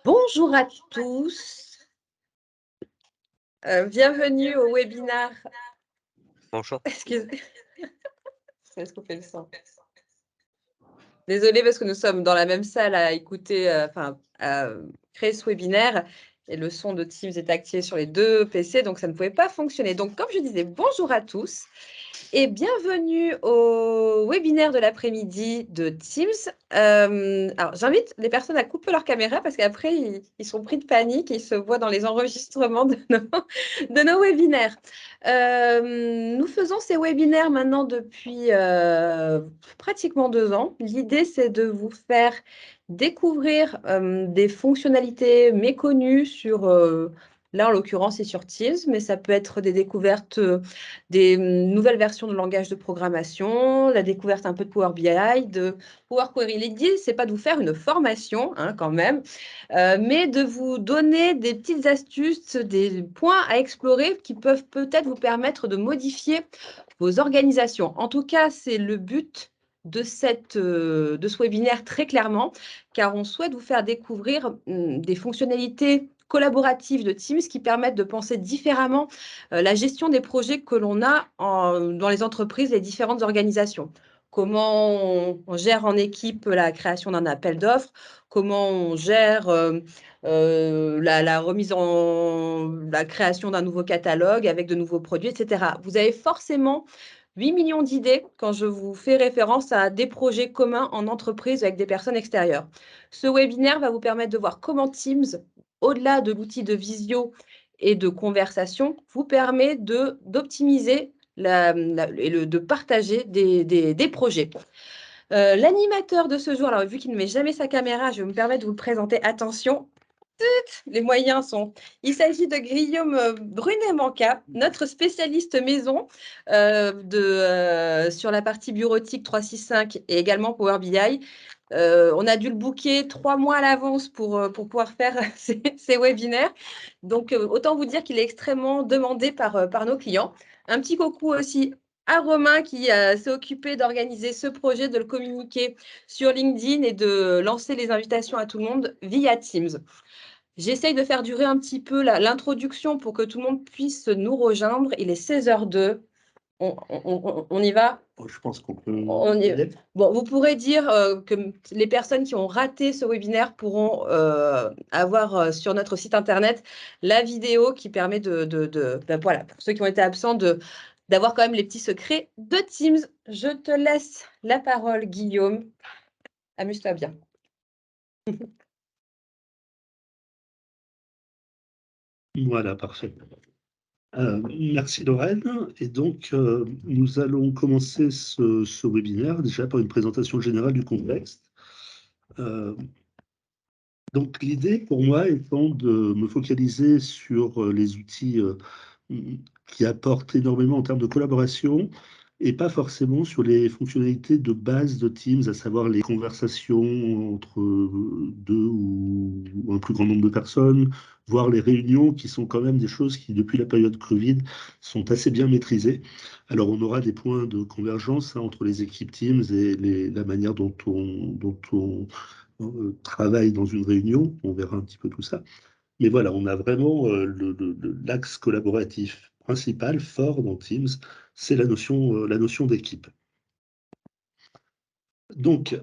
Bonjour à tous, bienvenue au webinaire. Bonjour. Est-ce qu'on fait le son? Désolée parce que nous sommes dans la même salle à écouter, à créer ce webinaire et le son de Teams est activé sur les 2 PC, donc ça ne pouvait pas fonctionner. Donc comme je disais, bonjour à tous et bienvenue au webinaire de l'après-midi de Teams. Alors j'invite les personnes à couper leur caméra parce qu'après ils sont pris de panique, ils se voient dans les enregistrements de nos webinaires. Nous faisons ces webinaires maintenant depuis pratiquement 2 ans. L'idée, c'est de vous faire découvrir des fonctionnalités méconnues sur, là en l'occurrence, c'est sur Teams, mais ça peut être des découvertes, des nouvelles versions de langage de programmation, la découverte un peu de Power BI, de Power Query. L'idée, c'est pas de vous faire une formation, hein, quand même, mais de vous donner des petites astuces, des points à explorer qui peuvent peut-être vous permettre de modifier vos organisations. En tout cas, c'est le but de ce webinaire très clairement, car on souhaite vous faire découvrir des fonctionnalités collaboratives de Teams qui permettent de penser différemment la gestion des projets que l'on a dans les entreprises, les différentes organisations. Comment on gère en équipe la création d'un appel d'offres, comment on gère la création d'un nouveau catalogue avec de nouveaux produits, etc. Vous avez forcément 8 millions d'idées quand je vous fais référence à des projets communs en entreprise avec des personnes extérieures. Ce webinaire va vous permettre de voir comment Teams, au-delà de l'outil de visio et de conversation, vous permet d'optimiser et de partager des projets. L'animateur de ce jour, alors vu qu'il ne met jamais sa caméra, je vais me permettre de vous le présenter. Attention, les moyens sont. Il s'agit de Guillaume Brunet-Manca, notre spécialiste maison sur la partie bureautique 365 et également Power BI. On a dû le booker 3 mois à l'avance pour pouvoir faire ces webinaires. Donc, autant vous dire qu'il est extrêmement demandé par nos clients. Un petit coucou aussi à Romain qui s'est occupé d'organiser ce projet, de le communiquer sur LinkedIn et de lancer les invitations à tout le monde via Teams. J'essaye de faire durer un petit peu l'introduction pour que tout le monde puisse nous rejoindre. Il est 16h02. On y va? Je pense qu'on peut On y... Bon, vous pourrez dire que les personnes qui ont raté ce webinaire pourront avoir sur notre site internet la vidéo qui permet voilà, pour ceux qui ont été absents, d'avoir quand même les petits secrets de Teams. Je te laisse la parole, Guillaume. Amuse-toi bien. Voilà, parfait. Merci Lorraine. Et donc, nous allons commencer ce webinaire déjà par une présentation générale du contexte. Donc, l'idée pour moi étant de me focaliser sur les outils qui apportent énormément en termes de collaboration et pas forcément sur les fonctionnalités de base de Teams, à savoir les conversations entre deux ou un plus grand nombre de personnes, voire les réunions qui sont quand même des choses qui, depuis la période Covid, sont assez bien maîtrisées. Alors, on aura des points de convergence entre les équipes Teams et la manière dont on travaille dans une réunion. On verra un petit peu tout ça. Mais voilà, on a vraiment l'axe collaboratif principal, fort dans Teams, c'est la notion d'équipe. Donc,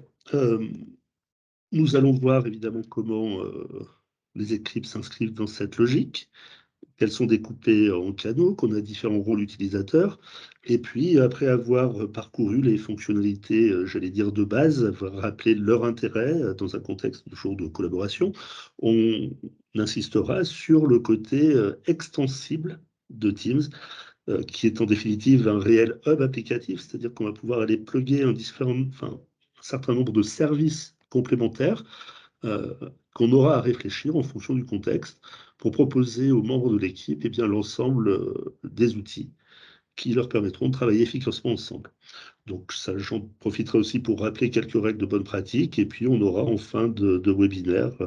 nous allons voir évidemment comment les équipes s'inscrivent dans cette logique, qu'elles sont découpées en canaux, qu'on a différents rôles utilisateurs, et puis après avoir parcouru les fonctionnalités, j'allais dire de base, avoir rappelé leur intérêt dans un contexte toujours de collaboration, on insistera sur le côté extensible de Teams, qui est en définitive un réel hub applicatif, c'est-à-dire qu'on va pouvoir aller plugger un certain nombre de services complémentaires euh, qu'on aura à réfléchir en fonction du contexte pour proposer aux membres de l'équipe l'ensemble des outils qui leur permettront de travailler efficacement ensemble. Donc ça, j'en profiterai aussi pour rappeler quelques règles de bonne pratique et puis on aura en fin de webinaire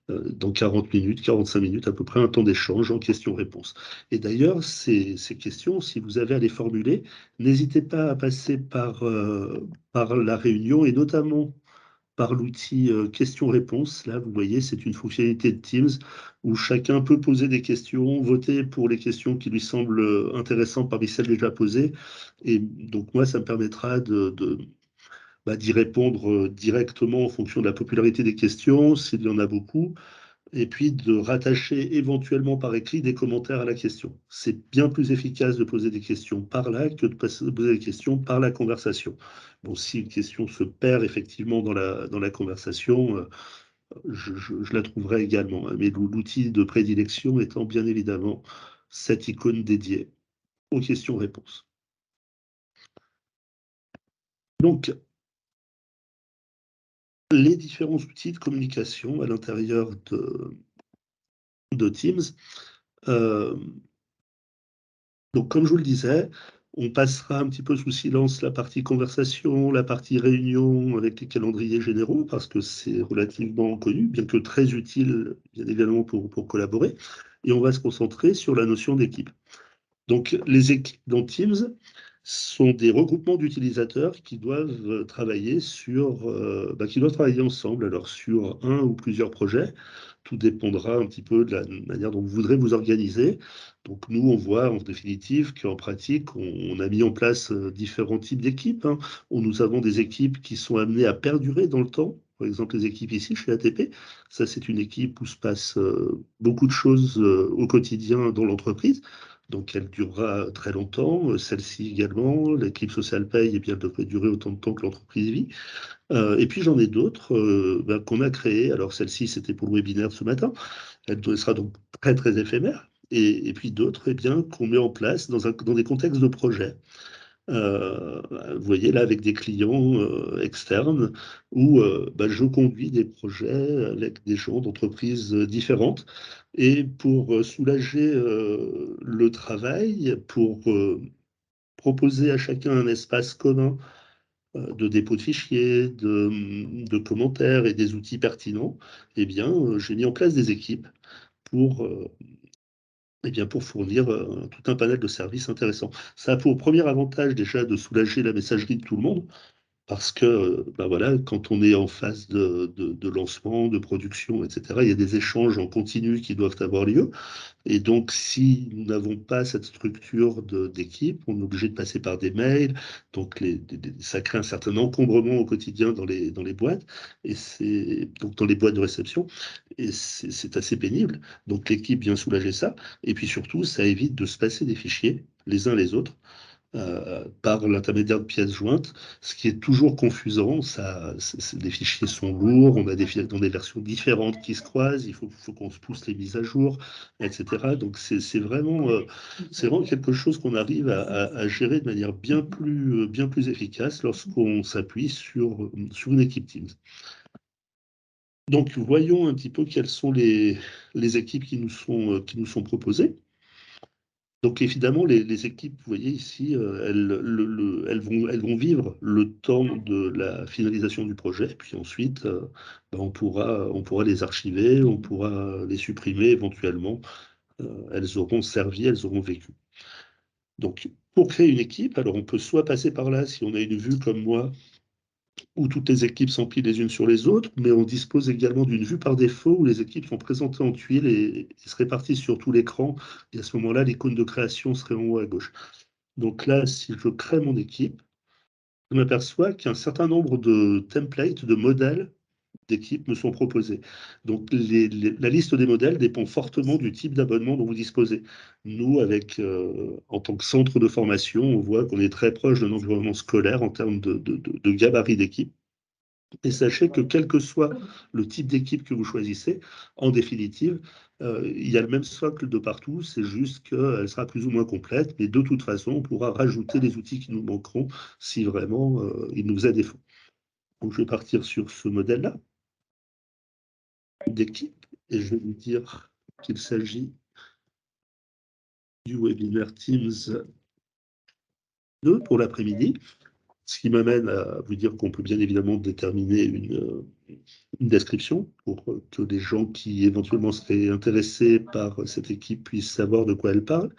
dans 40 minutes, 45 minutes à peu près, un temps d'échange en questions-réponses. Et d'ailleurs, ces questions, si vous avez à les formuler, n'hésitez pas à passer par la réunion et notamment par l'outil questions-réponses. Là, vous voyez, c'est une fonctionnalité de Teams où chacun peut poser des questions, voter pour les questions qui lui semblent intéressantes parmi celles déjà posées. Et donc, moi, ça me permettra d'y répondre directement en fonction de la popularité des questions, s'il y en a beaucoup, et puis de rattacher éventuellement par écrit des commentaires à la question. C'est bien plus efficace de poser des questions par là que de poser des questions par la conversation. Bon, si une question se perd effectivement dans la conversation, je la trouverai également, hein, mais l'outil de prédilection étant bien évidemment cette icône dédiée aux questions-réponses. Donc, les différents outils de communication à l'intérieur de Teams. Donc, comme je vous le disais, on passera un petit peu sous silence la partie conversation, la partie réunion avec les calendriers généraux, parce que c'est relativement connu, bien que très utile, bien évidemment, pour collaborer. Et on va se concentrer sur la notion d'équipe. Donc, les équipes dans Teams sont des regroupements d'utilisateurs qui doivent travailler qui doivent travailler ensemble, alors sur un ou plusieurs projets. Tout dépendra un petit peu de la manière dont vous voudrez vous organiser. Donc, nous, on voit en définitive qu'en pratique, on a mis en place différents types d'équipes, hein. Nous avons des équipes qui sont amenées à perdurer dans le temps. Par exemple, les équipes ici chez ATP, ça c'est une équipe où se passe beaucoup de choses au quotidien dans l'entreprise. Donc elle durera très longtemps. Celle-ci également, l'équipe Social Pay, eh bien, devrait durer autant de temps que l'entreprise vit. Et puis j'en ai d'autres qu'on a créées. Alors celle-ci, c'était pour le webinaire ce matin. Elle sera donc très très éphémère. Et puis d'autres, eh bien, qu'on met en place dans des contextes de projet. Vous voyez là avec des clients externes où je conduis des projets avec des gens d'entreprises différentes et pour soulager le travail, pour proposer à chacun un espace commun de dépôt de fichiers, de commentaires et des outils pertinents, eh bien, j'ai mis en place des équipes pour pour fournir tout un panel de services intéressants. Ça a pour premier avantage déjà de soulager la messagerie de tout le monde, parce que voilà, quand on est en phase de lancement, de production, etc., il y a des échanges en continu qui doivent avoir lieu. Et donc, si nous n'avons pas cette structure d'équipe, on est obligé de passer par des mails. Donc, ça crée un certain encombrement au quotidien dans les boîtes, donc dans les boîtes de réception. Et c'est assez pénible. Donc, l'équipe vient soulager ça. Et puis surtout, ça évite de se passer des fichiers les uns les autres par l'intermédiaire de pièces jointes, ce qui est toujours confusant. Les fichiers sont lourds, on a dans des versions différentes qui se croisent, il faut qu'on se pousse les mises à jour, etc. Donc c'est vraiment quelque chose qu'on arrive à gérer de manière bien plus efficace lorsqu'on s'appuie sur une équipe Teams. Donc voyons un petit peu quelles sont les équipes qui nous sont proposées. Donc évidemment, les équipes, vous voyez ici, elles vont vivre le temps de la finalisation du projet, puis ensuite, on pourra les archiver, on pourra les supprimer éventuellement. Elles auront servi, elles auront vécu. Donc, pour créer une équipe, alors on peut soit passer par là, si on a une vue comme moi, où toutes les équipes s'empilent les unes sur les autres, mais on dispose également d'une vue par défaut où les équipes sont présentées en tuiles et se répartissent sur tout l'écran. Et à ce moment-là, l'icône de création serait en haut à gauche. Donc là, si je crée mon équipe, je m'aperçois qu'un certain nombre de templates, de modèles d'équipe me sont proposés. Donc la liste des modèles dépend fortement du type d'abonnement dont vous disposez. Nous, en tant que centre de formation, on voit qu'on est très proche d'un environnement scolaire en termes de gabarit d'équipe. Et sachez que quel que soit le type d'équipe que vous choisissez, en définitive, il y a le même socle de partout, c'est juste qu'elle sera plus ou moins complète, mais de toute façon, on pourra rajouter les outils qui nous manqueront si vraiment il nous a défaut. Donc je vais partir sur ce modèle-là d'équipe et je vais vous dire qu'il s'agit du webinaire Teams 2 pour l'après-midi. Ce qui m'amène à vous dire qu'on peut bien évidemment déterminer une description pour que les gens qui éventuellement seraient intéressés par cette équipe puissent savoir de quoi elle parle.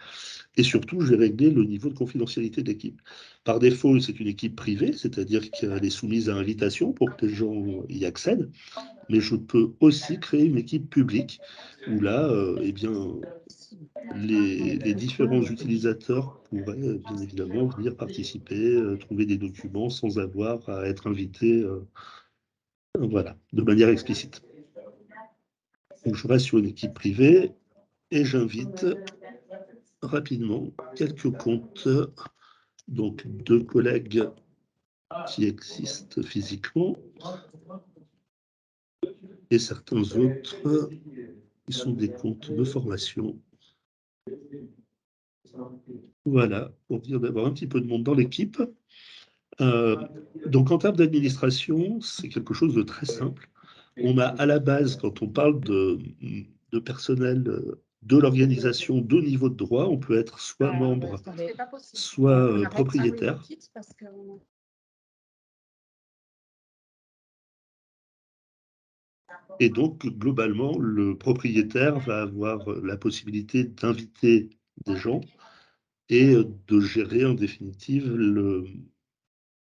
Et surtout, je vais régler le niveau de confidentialité de l'équipe. Par défaut, c'est une équipe privée, c'est-à-dire qu'elle est soumise à invitation pour que les gens y accèdent. Mais je peux aussi créer une équipe publique où là, eh bien, les différents utilisateurs pourraient bien évidemment venir participer, trouver des documents sans avoir à être invités, voilà, de manière explicite. Donc, je reste sur une équipe privée et j'invite rapidement quelques comptes, donc 2 collègues qui existent physiquement et certains autres qui sont des comptes de formation. Voilà, pour dire d'avoir un petit peu de monde dans l'équipe. Donc en termes d'administration, c'est quelque chose de très simple. On a à la base, quand on parle de personnel de l'organisation de niveau de droit, on peut être soit membre, soit propriétaire. Et donc, globalement, le propriétaire va avoir la possibilité d'inviter des gens et de gérer en définitive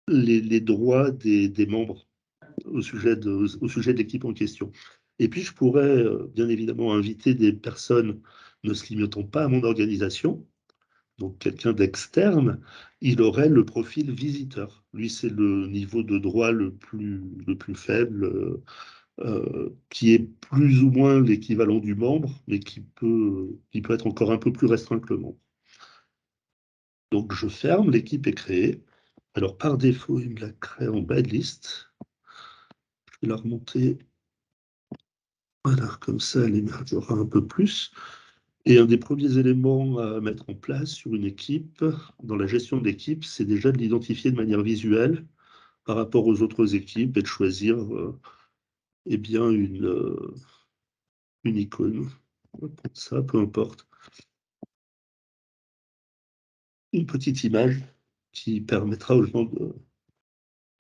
les droits des membres au sujet de l'équipe en question. Et puis, je pourrais bien évidemment inviter des personnes ne se limitant pas à mon organisation, donc quelqu'un d'externe, il aurait le profil visiteur. Lui, c'est le niveau de droit le plus faible, qui est plus ou moins l'équivalent du membre, mais qui peut être encore un peu plus restreint que le membre. Donc je ferme, l'équipe est créée. Alors par défaut, il me la crée en bas de liste. Je vais la remonter. Voilà, comme ça, elle émergera un peu plus. Et un des premiers éléments à mettre en place sur une équipe, dans la gestion d'équipe, c'est déjà de l'identifier de manière visuelle par rapport aux autres équipes et de choisir eh bien une icône. Ça, peu importe. Une petite image qui permettra aux gens de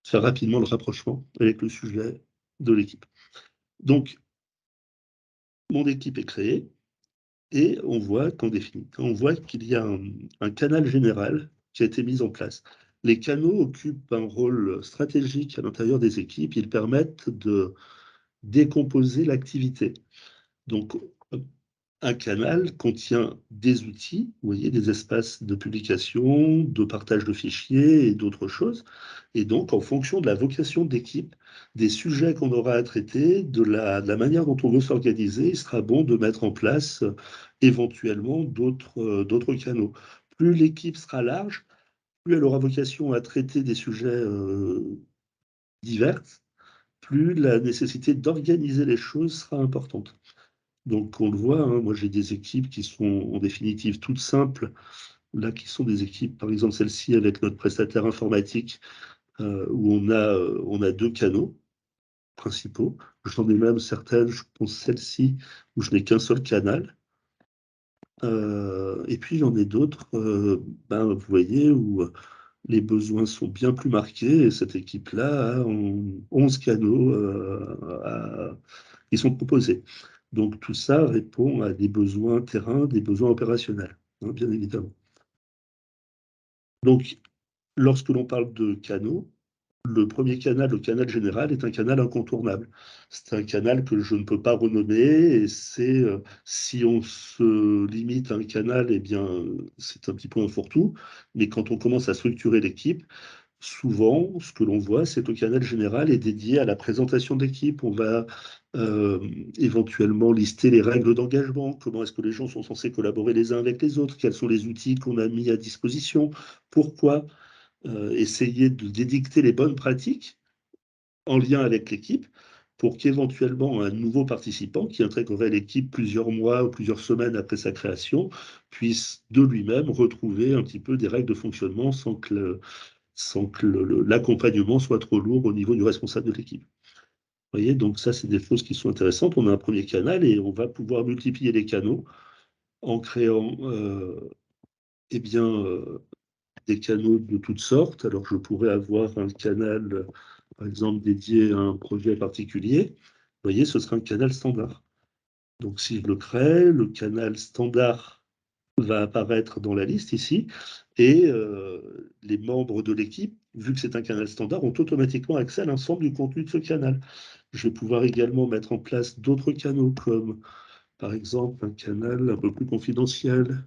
faire rapidement le rapprochement avec le sujet de l'équipe. Donc, mon équipe est créée et on voit qu'en définitive, on voit qu'il y a un canal général qui a été mis en place. Les canaux occupent un rôle stratégique à l'intérieur des équipes. Ils permettent de décomposer l'activité. Donc, un canal contient des outils, vous voyez, des espaces de publication, de partage de fichiers et d'autres choses. Et donc, en fonction de la vocation d'équipe, des sujets qu'on aura à traiter, de la manière dont on veut s'organiser, il sera bon de mettre en place éventuellement d'autres canaux. Plus l'équipe sera large, plus elle aura vocation à traiter des sujets divers, plus la nécessité d'organiser les choses sera importante. Donc on le voit, hein, moi j'ai des équipes qui sont en définitive toutes simples, là qui sont des équipes, par exemple celle-ci avec notre prestataire informatique, où on a 2 canaux principaux. J'en ai même certaines, je pense celle-ci, où je n'ai qu'un seul canal. Et puis j'en ai d'autres, vous voyez, où les besoins sont bien plus marqués, et cette équipe-là a 11 canaux qui sont proposés. Donc tout ça répond à des besoins terrain, des besoins opérationnels, hein, bien évidemment. Donc, lorsque l'on parle de canaux, le premier canal, le canal général, est un canal incontournable. C'est un canal que je ne peux pas renommer, et c'est si on se limite à un canal, eh bien, c'est un petit peu un fourre-tout. Mais quand on commence à structurer l'équipe, souvent, ce que l'on voit, c'est que le canal général est dédié à la présentation d'équipe. On va euh, éventuellement lister les règles d'engagement, comment est-ce que les gens sont censés collaborer les uns avec les autres, quels sont les outils qu'on a mis à disposition, pourquoi essayer de dédicter les bonnes pratiques en lien avec l'équipe pour qu'éventuellement un nouveau participant qui intégrerait l'équipe plusieurs mois ou plusieurs semaines après sa création puisse de lui-même retrouver un petit peu des règles de fonctionnement sans que l'accompagnement soit trop lourd au niveau du responsable de l'équipe. Vous voyez, donc ça, c'est des choses qui sont intéressantes. On a un premier canal et on va pouvoir multiplier les canaux en créant eh bien, des canaux de toutes sortes. Alors, je pourrais avoir un canal par exemple dédié à un projet particulier, vous voyez, ce sera un canal standard. Donc si je le crée, le canal standard va apparaître dans la liste ici, et les membres de l'équipe, vu que c'est un canal standard, ont automatiquement accès à l'ensemble du contenu de ce canal. Je vais pouvoir également mettre en place d'autres canaux, comme par exemple un canal un peu plus confidentiel,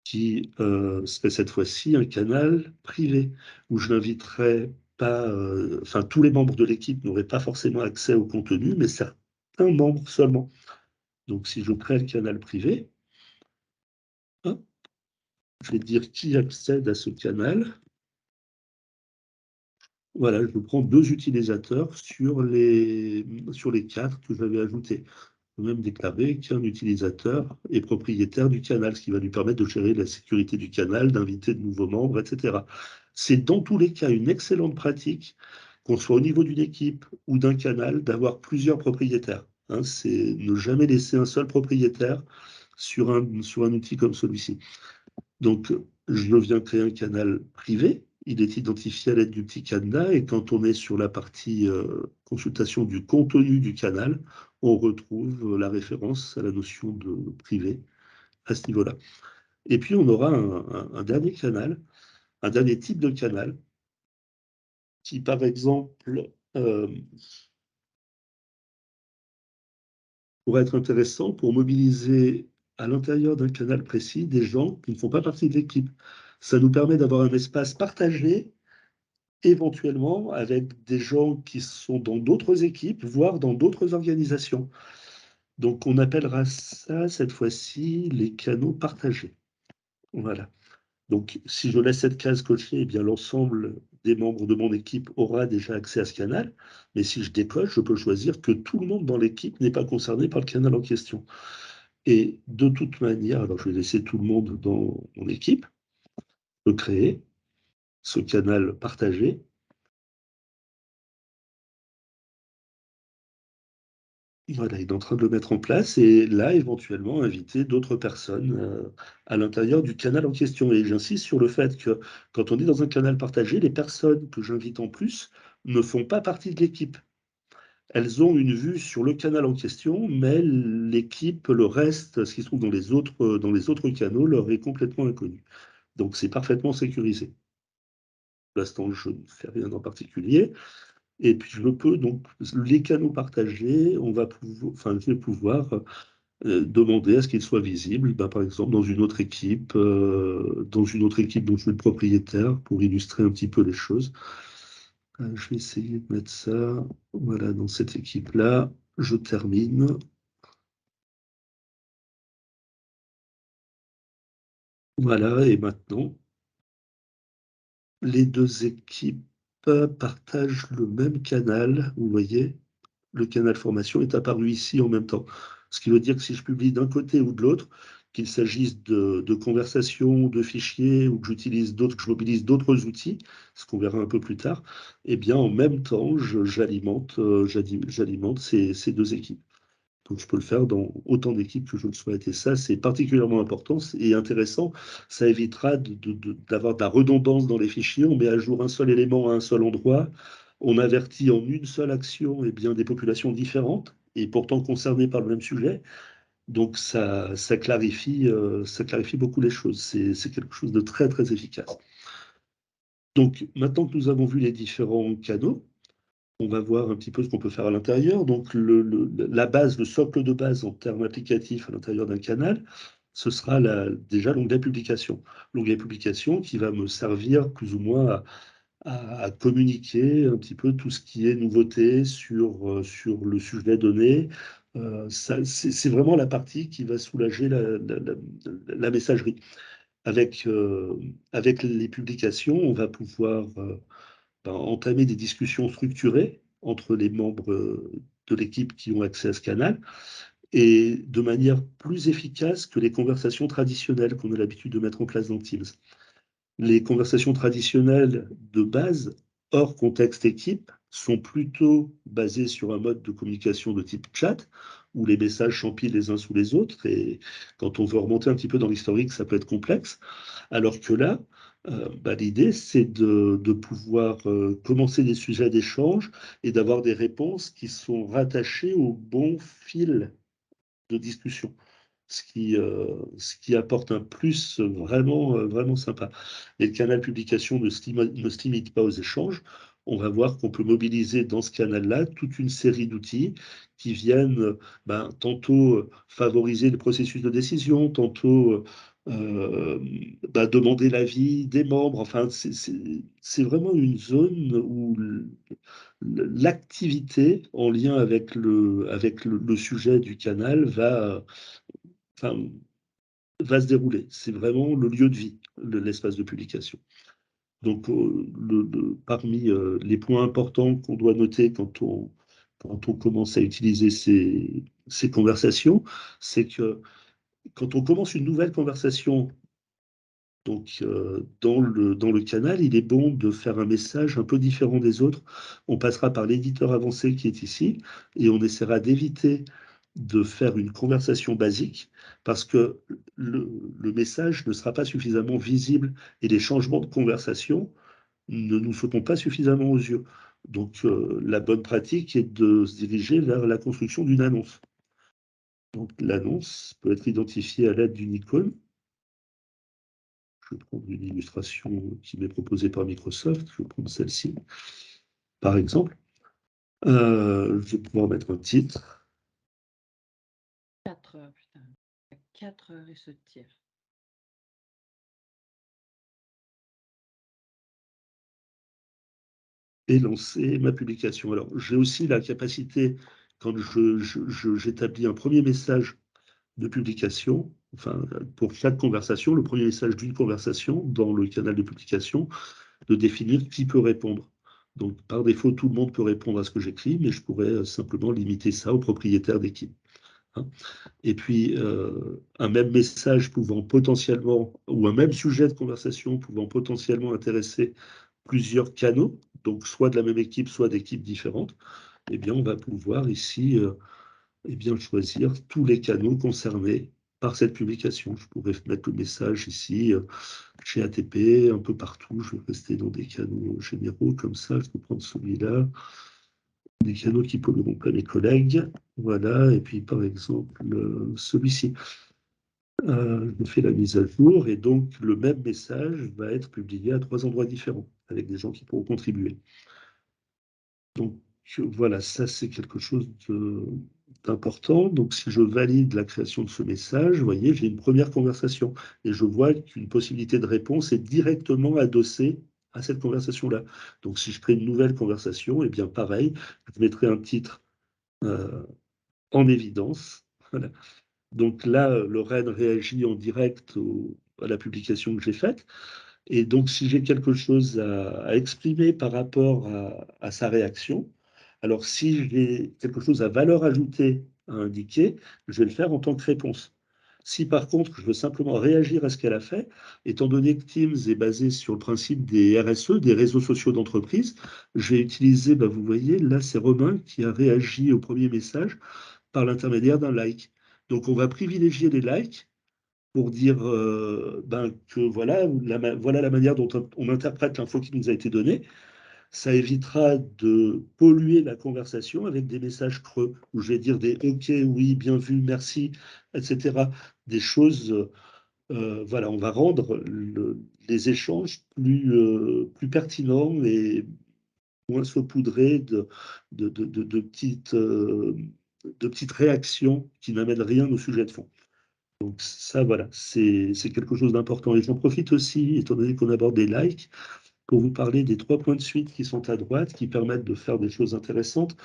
qui serait cette fois-ci un canal privé, où je n'inviterai pas, enfin tous les membres de l'équipe n'auraient pas forcément accès au contenu, mais certains membres seulement. Donc si je crée le canal privé, hop, je vais dire qui accède à ce canal. Voilà, je prends 2 utilisateurs sur les 4 que j'avais ajoutés. Je peux même déclarer qu'un utilisateur est propriétaire du canal, ce qui va lui permettre de gérer la sécurité du canal, d'inviter de nouveaux membres, etc. C'est dans tous les cas une excellente pratique, qu'on soit au niveau d'une équipe ou d'un canal, d'avoir plusieurs propriétaires. Hein, c'est ne jamais laisser un seul propriétaire sur un outil comme celui-ci. Donc, je viens créer un canal privé. Il est identifié à l'aide du petit cadenas, et quand on est sur la partie consultation du contenu du canal, on retrouve la référence à la notion de privé à ce niveau-là. Et puis, on aura un dernier canal, un dernier type de canal, qui, par exemple, pourrait être intéressant pour mobiliser à l'intérieur d'un canal précis des gens qui ne font pas partie de l'équipe. Ça nous permet d'avoir un espace partagé, éventuellement avec des gens qui sont dans d'autres équipes, voire dans d'autres organisations. Donc on appellera ça, cette fois-ci, les canaux partagés. Voilà. Donc si je laisse cette case cochée, eh bien l'ensemble des membres de mon équipe aura déjà accès à ce canal. Mais si je décoche, je peux choisir que tout le monde dans l'équipe n'est pas concerné par le canal en question. Et de toute manière, alors je vais laisser tout le monde dans mon équipe, je créer ce canal partagé. Voilà, il est en train de le mettre en place, et là, éventuellement, inviter d'autres personnes à l'intérieur du canal en question. Et j'insiste sur le fait que quand on est dans un canal partagé, les personnes que j'invite en plus ne font pas partie de l'équipe. Elles ont une vue sur le canal en question, mais l'équipe, le reste, ce qui se trouve dans les autres canaux, leur est complètement inconnu. Donc c'est parfaitement sécurisé. Pour l'instant, je ne fais rien en particulier. Et puis je peux donc, les canaux partagés, je vais pouvoir demander à ce qu'ils soient visibles, ben, par exemple dans une autre équipe dont je suis le propriétaire, pour illustrer un petit peu les choses. Je vais essayer de mettre ça, voilà, dans cette équipe-là. Je termine. Voilà, et maintenant, les 2 équipes partagent le même canal, vous voyez. Le canal formation est apparu ici en même temps. Ce qui veut dire que si je publie d'un côté ou de l'autre, qu'il s'agisse de conversations, de fichiers, ou que je mobilise d'autres outils, ce qu'on verra un peu plus tard, eh bien, en même temps, j'alimente ces 2 équipes. Donc, je peux le faire dans autant d'équipes que je le souhaite. Et ça, c'est particulièrement important et intéressant. Ça évitera d'avoir de la redondance dans les fichiers. On met à jour un seul élément à un seul endroit. On avertit en une seule action, eh bien, des populations différentes et pourtant concernées par le même sujet. Donc, ça clarifie beaucoup les choses. C'est quelque chose de très, très efficace. Donc, maintenant que nous avons vu les différents canaux, on va voir un petit peu ce qu'on peut faire à l'intérieur. Donc, la base, le socle de base en termes applicatifs à l'intérieur d'un canal, ce sera déjà l'onglet publication. L'onglet publication qui va me servir plus ou moins à communiquer un petit peu tout ce qui est nouveauté sur le sujet donné. C'est vraiment la partie qui va soulager la messagerie. Avec les publications, on va pouvoir entamer des discussions structurées entre les membres de l'équipe qui ont accès à ce canal, et de manière plus efficace que les conversations traditionnelles qu'on a l'habitude de mettre en place dans Teams. Les conversations traditionnelles de base, hors contexte équipe, sont plutôt basées sur un mode de communication de type chat, où les messages s'empilent les uns sous les autres, et quand on veut remonter un petit peu dans l'historique, ça peut être complexe. Alors que là, L'idée, c'est de pouvoir commencer des sujets d'échange et d'avoir des réponses qui sont rattachées au bon fil de discussion, ce qui apporte un plus vraiment, vraiment sympa. Et le canal publication ne se limite pas aux échanges. On va voir qu'on peut mobiliser dans ce canal-là toute une série d'outils qui viennent tantôt favoriser le processus de décision, tantôt demander l'avis des membres. Enfin, c'est vraiment une zone où l'activité en lien avec le sujet du canal enfin, va se dérouler. C'est vraiment le lieu de vie, l'espace de publication. Donc, parmi les points importants qu'on doit noter quand on commence à utiliser ces conversations, c'est que quand on commence une nouvelle conversation, donc dans le canal, il est bon de faire un message un peu différent des autres. On passera par l'éditeur avancé qui est ici et on essaiera d'éviter de faire une conversation basique parce que le message ne sera pas suffisamment visible et les changements de conversation ne nous sautent pas suffisamment aux yeux. Donc, la bonne pratique est de se diriger vers la construction d'une annonce. Donc, l'annonce peut être identifiée à l'aide d'une icône. Je vais prendre une illustration qui m'est proposée par Microsoft. Je vais prendre celle-ci, par exemple. Je vais pouvoir mettre un titre. 4 heures, putain. 4 heures et se tire. Et lancer ma publication. Alors, j'ai aussi la capacité, quand j'établis un premier message de publication, enfin, pour chaque conversation, le premier message d'une conversation dans le canal de publication, de définir qui peut répondre. Donc, par défaut, tout le monde peut répondre à ce que j'écris, mais je pourrais simplement limiter ça aux propriétaires d'équipe. Hein. Et puis, un même message pouvant potentiellement, ou un même sujet de conversation pouvant potentiellement intéresser plusieurs canaux, donc soit de la même équipe, soit d'équipes différentes, eh bien, on va pouvoir ici choisir tous les canaux concernés par cette publication. Je pourrais mettre le message ici chez ATP, un peu partout. Je vais rester dans des canaux généraux comme ça. Je vais prendre celui-là. Des canaux qui pollueront pas mes collègues. Voilà. Et puis, par exemple, celui-ci. Je fais la mise à jour et donc le même message va être publié à 3 endroits différents avec des gens qui pourront contribuer. Donc voilà, ça c'est quelque chose d'important. Donc si je valide la création de ce message, vous voyez, j'ai une première conversation et je vois qu'une possibilité de réponse est directement adossée à cette conversation-là. Donc si je crée une nouvelle conversation, et bien pareil, je mettrai un titre en évidence. Voilà. Donc là, Lorraine réagit en direct à la publication que j'ai faite. Et donc, si j'ai quelque chose à exprimer par rapport à sa réaction, alors si j'ai quelque chose à valeur ajoutée à indiquer, je vais le faire en tant que réponse. Si par contre, je veux simplement réagir à ce qu'elle a fait, étant donné que Teams est basé sur le principe des RSE, des réseaux sociaux d'entreprise, je vais utiliser, vous voyez, là, c'est Romain qui a réagi au premier message par l'intermédiaire d'un like. Donc, on va privilégier les likes pour dire que voilà la manière dont on interprète l'info qui nous a été donnée. Ça évitera de polluer la conversation avec des messages creux où je vais dire des OK, oui, bien vu, merci, etc. Des choses, voilà, on va rendre les échanges plus pertinents et moins saupoudrés de petites réactions qui n'amènent rien au sujet de fond. Donc ça, voilà, c'est quelque chose d'important. Et j'en profite aussi, étant donné qu'on aborde des likes, pour vous parler des 3 points de suite qui sont à droite, qui permettent de faire des choses intéressantes.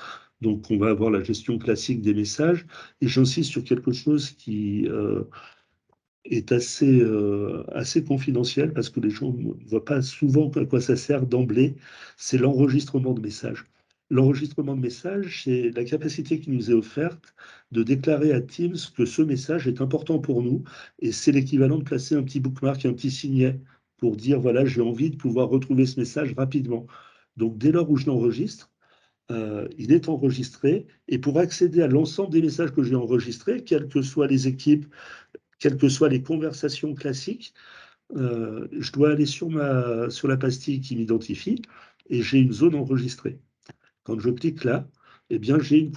Donc on va avoir la gestion classique des messages. Et j'insiste sur quelque chose qui est assez confidentiel, parce que les gens ne voient pas souvent à quoi ça sert d'emblée, c'est l'enregistrement de messages. L'enregistrement de messages, c'est la capacité qui nous est offerte de déclarer à Teams que ce message est important pour nous, et c'est l'équivalent de placer un petit bookmark, un petit signet, pour dire, voilà, j'ai envie de pouvoir retrouver ce message rapidement. Donc, dès lors où je l'enregistre, il est enregistré, et pour accéder à l'ensemble des messages que j'ai enregistrés, quelles que soient les équipes, quelles que soient les conversations classiques, je dois aller sur la pastille qui m'identifie et j'ai une zone enregistrée. Quand je clique là, eh bien, j'ai une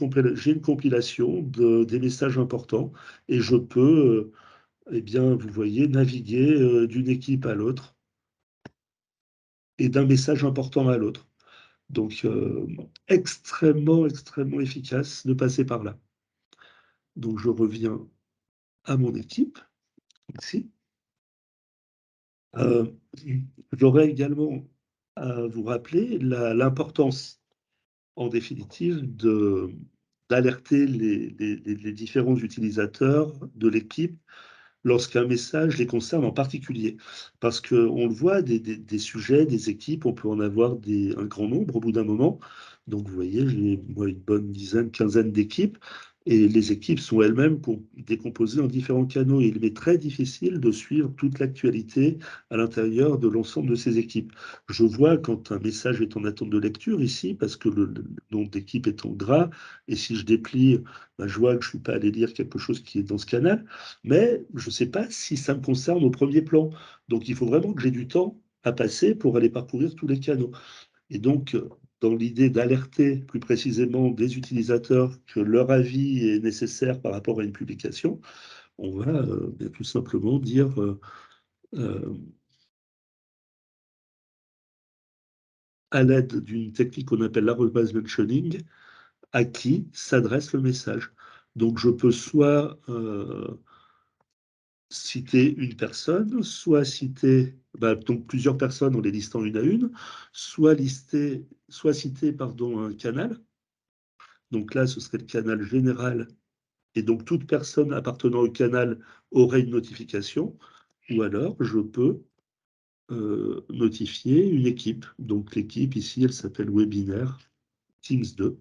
compilation des messages importants et je peux, eh bien, vous voyez, naviguer d'une équipe à l'autre et d'un message important à l'autre. Donc, extrêmement, extrêmement efficace de passer par là. Donc, je reviens à mon équipe, ici. J'aurais également à vous rappeler l'importance, en définitive, d'alerter les différents utilisateurs de l'équipe lorsqu'un message les concerne en particulier. Parce qu'on le voit, des sujets, des équipes, on peut en avoir un grand nombre au bout d'un moment. Donc, vous voyez, j'ai moi une bonne dizaine, quinzaine d'équipes. Et les équipes sont elles-mêmes décomposées en différents canaux. Et il m'est très difficile de suivre toute l'actualité à l'intérieur de l'ensemble de ces équipes. Je vois quand un message est en attente de lecture ici, parce que le nom d'équipe est en gras. Et si je déplie, ben, je vois que je ne suis pas allé lire quelque chose qui est dans ce canal. Mais je ne sais pas si ça me concerne au premier plan. Donc, il faut vraiment que j'ai du temps à passer pour aller parcourir tous les canaux. Et donc, dans l'idée d'alerter plus précisément des utilisateurs que leur avis est nécessaire par rapport à une publication, on va bien tout simplement dire à l'aide d'une technique qu'on appelle l'arrobase mentioning, à qui s'adresse le message. Donc, je peux soit citer une personne, soit citer donc plusieurs personnes en les listant une à une, soit citer un canal. Donc là, ce serait le canal général. Et donc, toute personne appartenant au canal aurait une notification. Ou alors, je peux notifier une équipe. Donc, l'équipe ici, elle s'appelle Webinaire Teams 2.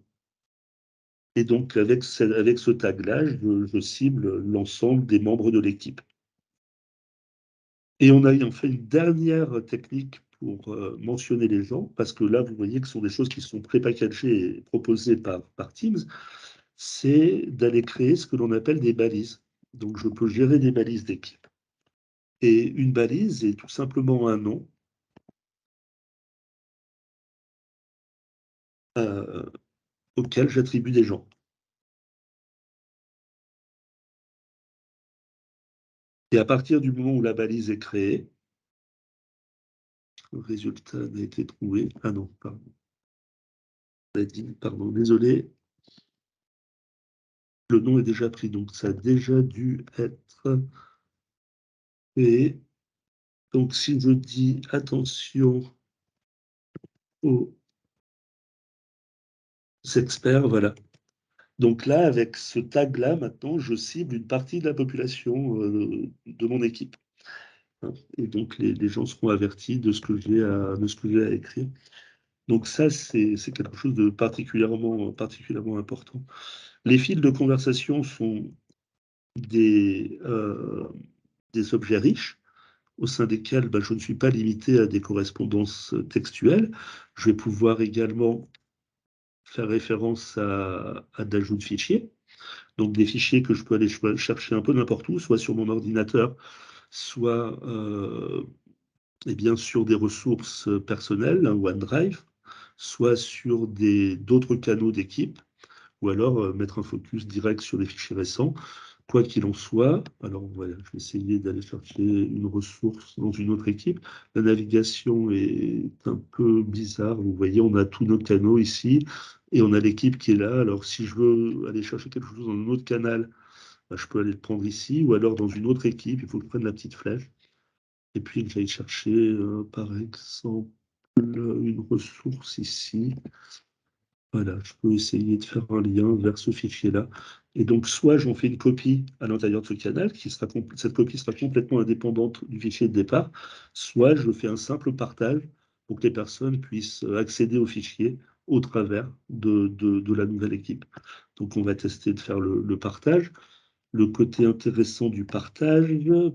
Et donc, avec ce tag-là, je cible l'ensemble des membres de l'équipe. Et on a en fait une dernière technique pour mentionner les gens, parce que là, vous voyez que ce sont des choses qui sont pré-packagées et proposées par Teams, c'est d'aller créer ce que l'on appelle des balises. Donc, je peux gérer des balises d'équipe. Et une balise est tout simplement un nom auquel j'attribue des gens. Et à partir du moment où la balise est créée, le résultat n'a été trouvé. Ah non, pardon. Pardon, désolé. Le nom est déjà pris, donc ça a déjà dû être fait. Donc si je dis attention aux experts, voilà. Donc là, avec ce tag-là, maintenant, je cible une partie de la population de mon équipe. Et donc, les gens seront avertis de ce que j'ai à écrire. Donc ça, c'est quelque chose de particulièrement important. Les fils de conversation sont des objets riches au sein desquels je ne suis pas limité à des correspondances textuelles. Je vais pouvoir également faire référence à d'ajout de fichiers. Donc des fichiers que je peux aller chercher un peu n'importe où, soit sur mon ordinateur, soit et bien sur des ressources personnelles, OneDrive, soit sur d'autres canaux d'équipe, ou alors mettre un focus direct sur des fichiers récents. Quoi qu'il en soit, alors voilà, je vais essayer d'aller chercher une ressource dans une autre équipe. La navigation est un peu bizarre. Vous voyez, on a tous nos canaux ici et on a l'équipe qui est là. Alors, si je veux aller chercher quelque chose dans un autre canal, je peux aller le prendre ici ou alors dans une autre équipe. Il faut que je prenne la petite flèche et puis que j'aille chercher, par exemple, une ressource ici. Voilà, je peux essayer de faire un lien vers ce fichier-là. Et donc, soit j'en fais une copie à l'intérieur de ce canal, cette copie sera complètement indépendante du fichier de départ, soit je fais un simple partage pour que les personnes puissent accéder au fichier au travers de la nouvelle équipe. Donc, on va tester de faire le partage. Le côté intéressant du partage,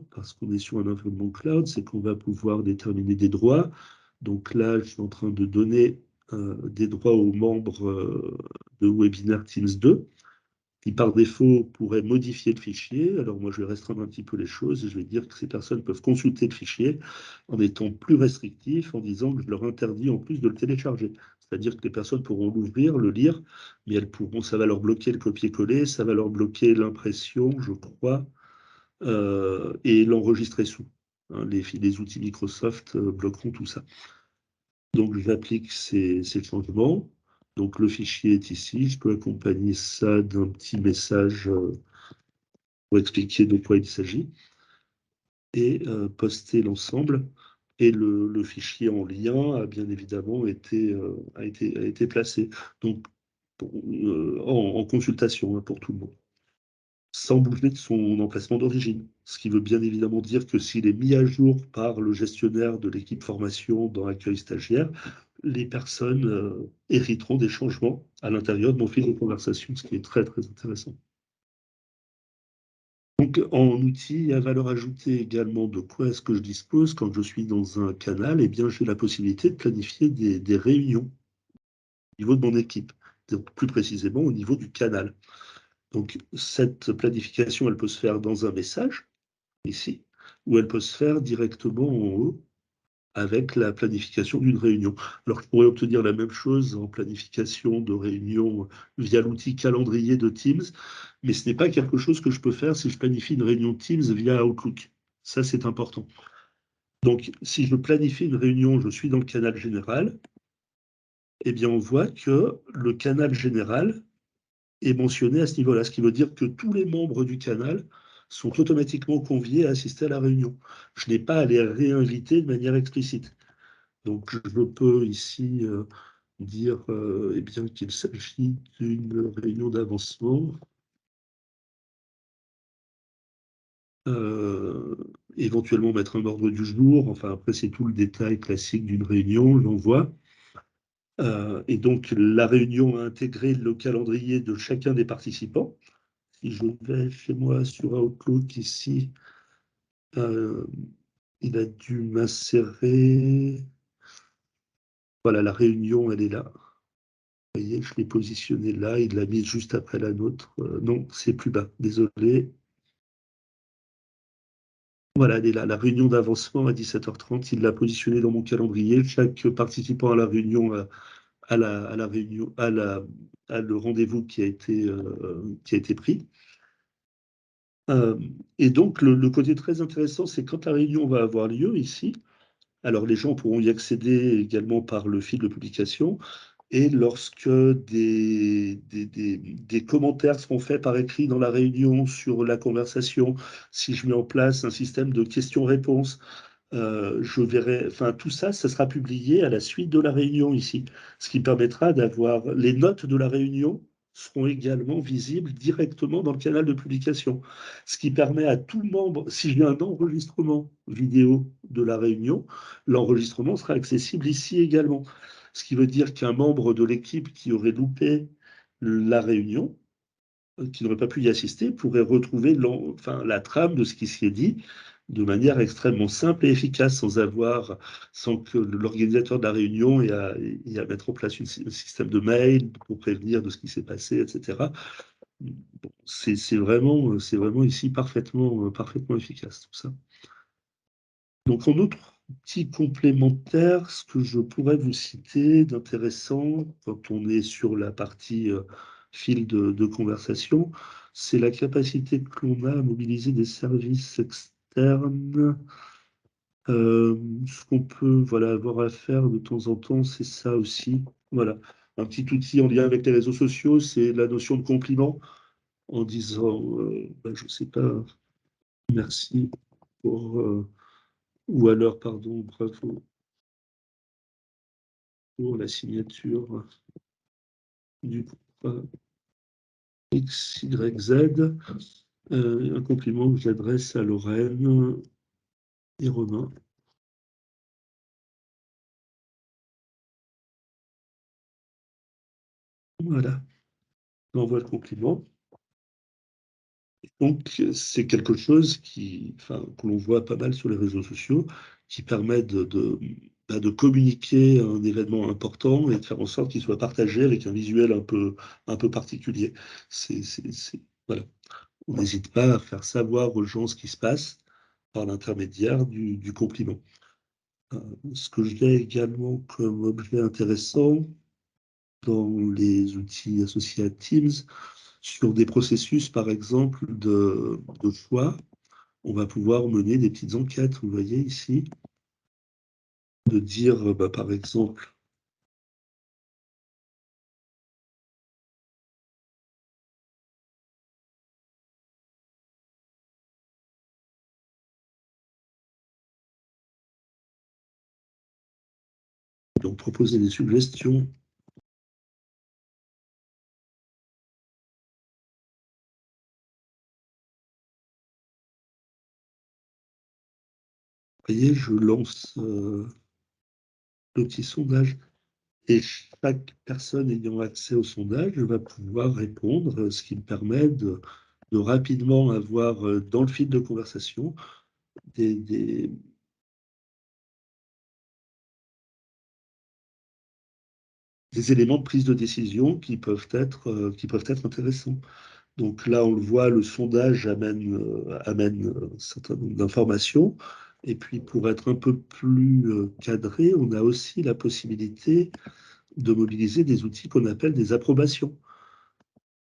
parce qu'on est sur un environnement cloud, c'est qu'on va pouvoir déterminer des droits. Donc là, je suis en train de donner des droits aux membres de Webinaire Teams 2. qui par défaut pourraient modifier le fichier. Alors moi, je vais restreindre un petit peu les choses et je vais dire que ces personnes peuvent consulter le fichier en étant plus restrictif, en disant que je leur interdis en plus de le télécharger. C'est-à-dire que les personnes pourront l'ouvrir, le lire, mais ça va leur bloquer le copier-coller, ça va leur bloquer l'impression, je crois, et l'enregistrer sous. Hein, les outils Microsoft bloqueront tout ça. Donc j'applique ces changements. Donc le fichier est ici. Je peux accompagner ça d'un petit message pour expliquer de quoi il s'agit et poster l'ensemble. Et le fichier en lien a bien évidemment été placé. Donc en consultation, hein, pour tout le monde, sans bouger de son emplacement d'origine. Ce qui veut bien évidemment dire que s'il est mis à jour par le gestionnaire de l'équipe formation dans Accueil Stagiaire, les personnes hériteront des changements à l'intérieur de mon fil de conversation, ce qui est très très intéressant. Donc en outil à valeur ajoutée également, de quoi est-ce que je dispose quand je suis dans un canal? Eh bien, j'ai la possibilité de planifier des réunions au niveau de mon équipe, donc plus précisément au niveau du canal. Donc cette planification, elle peut se faire dans un message, ici, ou elle peut se faire directement en haut avec la planification d'une réunion. Alors, je pourrais obtenir la même chose en planification de réunion via l'outil calendrier de Teams, mais ce n'est pas quelque chose que je peux faire si je planifie une réunion Teams via Outlook. Ça, c'est important. Donc, si je planifie une réunion, je suis dans le canal général, eh bien, on voit que le canal général est mentionné à ce niveau-là, ce qui veut dire que tous les membres du canal sont automatiquement conviés à assister à la réunion. Je n'ai pas à les réinviter de manière explicite. Donc, je peux ici dire eh bien, qu'il s'agit d'une réunion d'avancement. Éventuellement mettre un ordre du jour. Enfin, après, c'est tout le détail classique d'une réunion, l'envoi. Et donc, la réunion a intégré le calendrier de chacun des participants. Si je vais chez moi sur Outlook ici, il a dû m'insérer. Voilà, la réunion, elle est là. Vous voyez, je l'ai positionné là, il l'a mise juste après la nôtre. Non, c'est plus bas, désolé. Voilà, elle est là, la réunion d'avancement à 17h30, il l'a positionnée dans mon calendrier. Chaque participant à la réunion a le rendez-vous qui a été pris. Et donc, le côté très intéressant, c'est quand la réunion va avoir lieu ici, alors les gens pourront y accéder également par le fil de publication. Et lorsque des commentaires seront faits par écrit dans la réunion sur la conversation, si je mets en place un système de questions-réponses, je verrai, enfin tout ça, ça sera publié à la suite de la réunion ici, ce qui permettra d'avoir les notes de la réunion seront également visibles directement dans le canal de publication, ce qui permet à tout membre, si j'ai un enregistrement vidéo de la réunion, l'enregistrement sera accessible ici également, ce qui veut dire qu'un membre de l'équipe qui aurait loupé la réunion, qui n'aurait pas pu y assister, pourrait retrouver la trame de ce qui s'y est dit de manière extrêmement simple et efficace, sans que l'organisateur de la réunion ait à mettre en place un système de mail pour prévenir de ce qui s'est passé, etc. Bon, c'est vraiment ici parfaitement efficace tout ça. Donc en autre petit complémentaire, ce que je pourrais vous citer d'intéressant quand on est sur la partie fil de conversation, c'est la capacité que l'on a à mobiliser des services externes. Ce qu'on peut avoir à faire de temps en temps, c'est ça aussi. Voilà. Un petit outil en lien avec les réseaux sociaux, c'est la notion de compliment en disant, je ne sais pas, merci pour, ou alors, pardon, bravo pour la signature du contrat XYZ. Un compliment que j'adresse à Lorraine et Romain. Voilà, j'envoie le compliment. Donc, c'est quelque chose que l'on voit pas mal sur les réseaux sociaux, qui permet de communiquer un événement important et de faire en sorte qu'il soit partagé avec un visuel un peu particulier. Voilà. On n'hésite pas à faire savoir aux gens ce qui se passe par l'intermédiaire du compliment. Ce que j'ai également comme objet intéressant dans les outils associés à Teams, sur des processus, par exemple, de choix, on va pouvoir mener des petites enquêtes, vous voyez ici, de dire, par exemple, donc proposer des suggestions. Vous voyez, je lance le petit sondage et chaque personne ayant accès au sondage va pouvoir répondre, ce qui me permet de rapidement avoir dans le fil de conversation des éléments de prise de décision qui peuvent être intéressants. Donc là, on le voit, le sondage amène un certain nombre d'informations. Et puis, pour être un peu plus cadré, on a aussi la possibilité de mobiliser des outils qu'on appelle des approbations.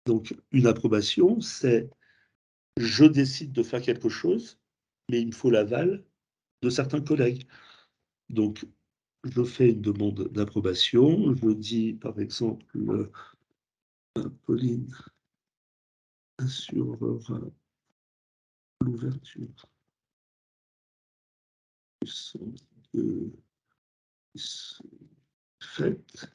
Donc, une approbation, c'est je décide de faire quelque chose, mais il me faut l'aval de certains collègues. Donc, je fais une demande d'approbation. Je dis, par exemple, Pauline assurera l'ouverture du centre de fête.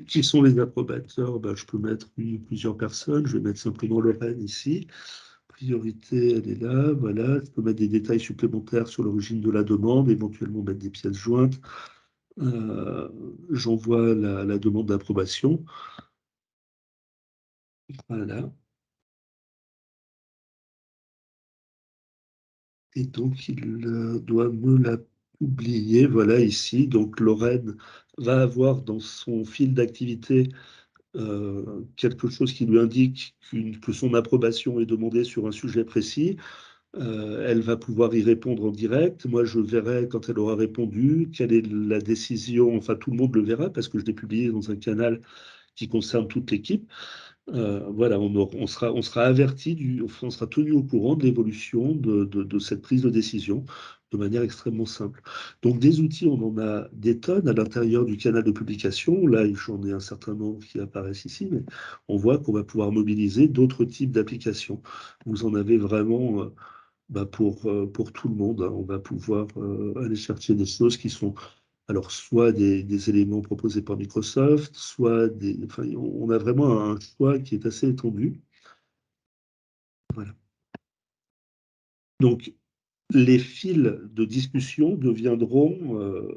Qui sont les approbateurs? Je peux mettre plusieurs personnes. Je vais mettre simplement Lorraine ici. Priorité, elle est là. Voilà. Je peux mettre des détails supplémentaires sur l'origine de la demande, éventuellement mettre des pièces jointes. J'envoie la demande d'approbation. Voilà. Et donc, il doit me la publier. Voilà, ici. Donc, Lorraine va avoir dans son fil d'activité quelque chose qui lui indique que son approbation est demandée sur un sujet précis. Elle va pouvoir y répondre en direct. Moi, je verrai quand elle aura répondu quelle est la décision. Enfin, tout le monde le verra parce que je l'ai publié dans un canal qui concerne toute l'équipe. Voilà, on sera averti, on sera tenu au courant de l'évolution de cette prise de décision de manière extrêmement simple. Donc des outils, on en a des tonnes à l'intérieur du canal de publication. Là, j'en ai un certain nombre qui apparaissent ici, mais on voit qu'on va pouvoir mobiliser d'autres types d'applications. Vous en avez vraiment pour tout le monde, hein. On va pouvoir aller chercher des choses qui sont alors, soit des éléments proposés par Microsoft, soit enfin, on a vraiment un choix qui est assez étendu. Voilà. Donc, les fils de discussion deviendront,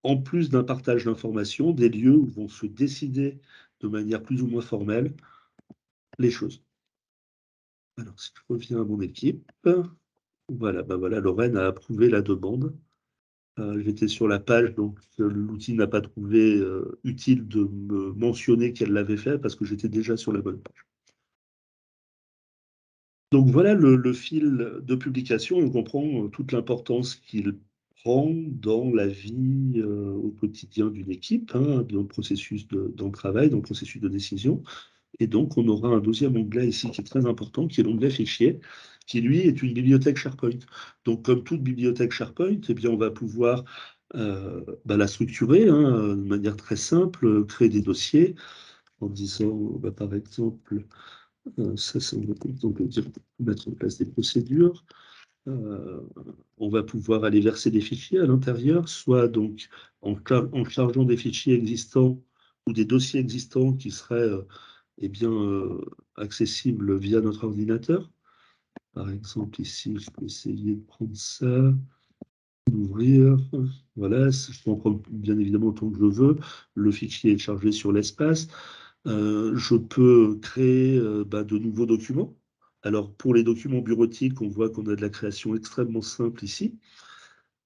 en plus d'un partage d'informations, des lieux où vont se décider de manière plus ou moins formelle les choses. Alors, si je reviens à mon équipe, voilà, voilà, Lorraine a approuvé la demande. J'étais sur la page, donc l'outil n'a pas trouvé utile de me mentionner qu'elle l'avait fait parce que j'étais déjà sur la bonne page. Donc voilà le fil de publication. On comprend toute l'importance qu'il prend dans la vie au quotidien d'une équipe, hein, dans le processus dans le travail, dans le processus de décision. Et donc, on aura un deuxième onglet ici qui est très important, qui est l'onglet fichier, qui lui est une bibliothèque SharePoint. Donc, comme toute bibliothèque SharePoint, eh bien, on va pouvoir la structurer de manière très simple, créer des dossiers en disant, par exemple, ça, c'est donc dire mettre en place des procédures. On va pouvoir aller verser des fichiers à l'intérieur, soit donc en chargeant des fichiers existants ou des dossiers existants qui seraient accessibles via notre ordinateur. Par exemple, ici, je peux essayer de prendre ça, d'ouvrir. Voilà, je peux en prendre bien évidemment autant que je veux. Le fichier est chargé sur l'espace. Je peux créer de nouveaux documents. Alors, pour les documents bureautiques, on voit qu'on a de la création extrêmement simple ici.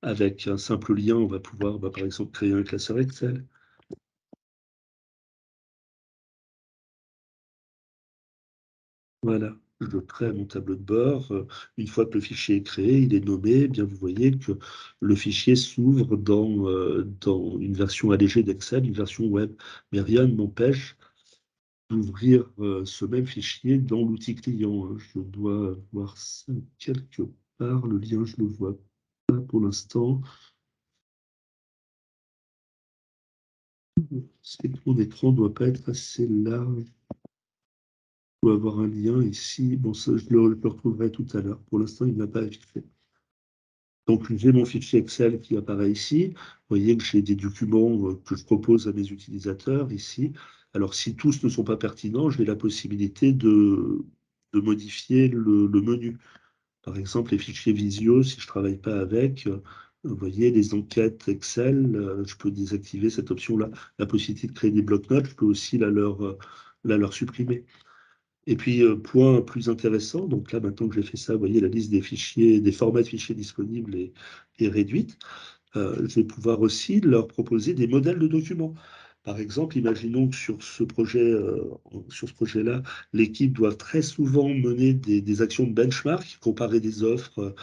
Avec un simple lien, on va pouvoir, par exemple, créer un classeur Excel. Voilà, je crée mon tableau de bord. Une fois que le fichier est créé, il est nommé, eh bien vous voyez que le fichier s'ouvre dans une version allégée d'Excel, une version web. Mais rien ne m'empêche d'ouvrir ce même fichier dans l'outil client, hein. Je dois voir ça quelque part. Le lien, je ne le vois pas pour l'instant. C'est que mon écran ne doit pas être assez large. Je dois avoir un lien ici. Bon, ça, je le retrouverai tout à l'heure. Pour l'instant, il n'a pas affiché. Donc, j'ai mon fichier Excel qui apparaît ici. Vous voyez que j'ai des documents que je propose à mes utilisateurs ici. Alors, si tous ne sont pas pertinents, j'ai la possibilité de modifier le menu. Par exemple, les fichiers Visio, si je ne travaille pas avec, vous voyez, les enquêtes Excel, je peux désactiver cette option-là. La possibilité de créer des blocs-notes, je peux aussi la leur supprimer. Et puis, point plus intéressant, donc là, maintenant que j'ai fait ça, vous voyez, la liste des fichiers, des formats de fichiers disponibles est réduite. Je vais pouvoir aussi leur proposer des modèles de documents. Par exemple, imaginons que sur ce projet-là, l'équipe doit très souvent mener des actions de benchmark, comparer des offres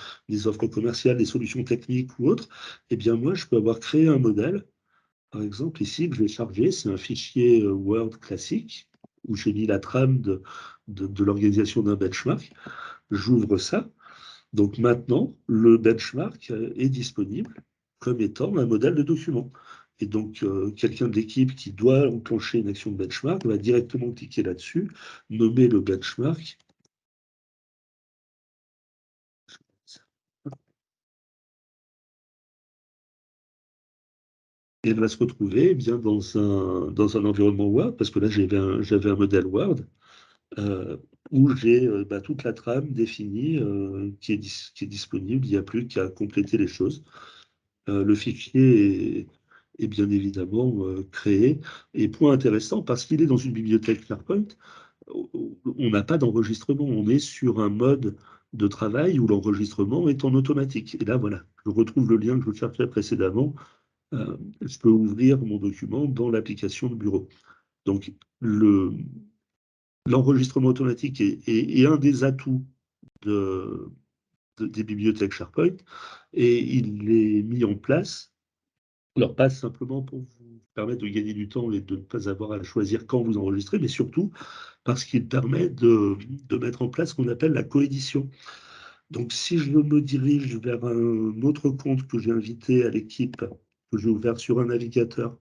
commerciales, des solutions techniques ou autres. Eh bien, moi, je peux avoir créé un modèle, par exemple, ici, que je vais charger. C'est un fichier Word classique où j'ai mis la trame de l'organisation d'un benchmark. J'ouvre ça. Donc maintenant, le benchmark est disponible comme étant un modèle de document. Et donc, quelqu'un de l'équipe qui doit enclencher une action de benchmark va directement cliquer là-dessus, nommer le benchmark. Et elle va se retrouver bien dans un environnement Word, parce que là, j'avais un modèle Word, où j'ai toute la trame définie qui est disponible. Il n'y a plus qu'à compléter les choses. Le fichier est bien évidemment créé. Et point intéressant, parce qu'il est dans une bibliothèque SharePoint, on n'a pas d'enregistrement. On est sur un mode de travail où l'enregistrement est en automatique. Et là, voilà, je retrouve le lien que je cherchais précédemment. Je peux ouvrir mon document dans l'application de bureau. Donc, l'enregistrement automatique est un des atouts des bibliothèques SharePoint, et il est mis en place. Alors, pas simplement pour vous permettre de gagner du temps et de ne pas avoir à choisir quand vous enregistrez, mais surtout parce qu'il permet de mettre en place ce qu'on appelle la coédition. Donc, si je me dirige vers un autre compte que j'ai invité à l'équipe, que j'ai ouvert sur un navigateur,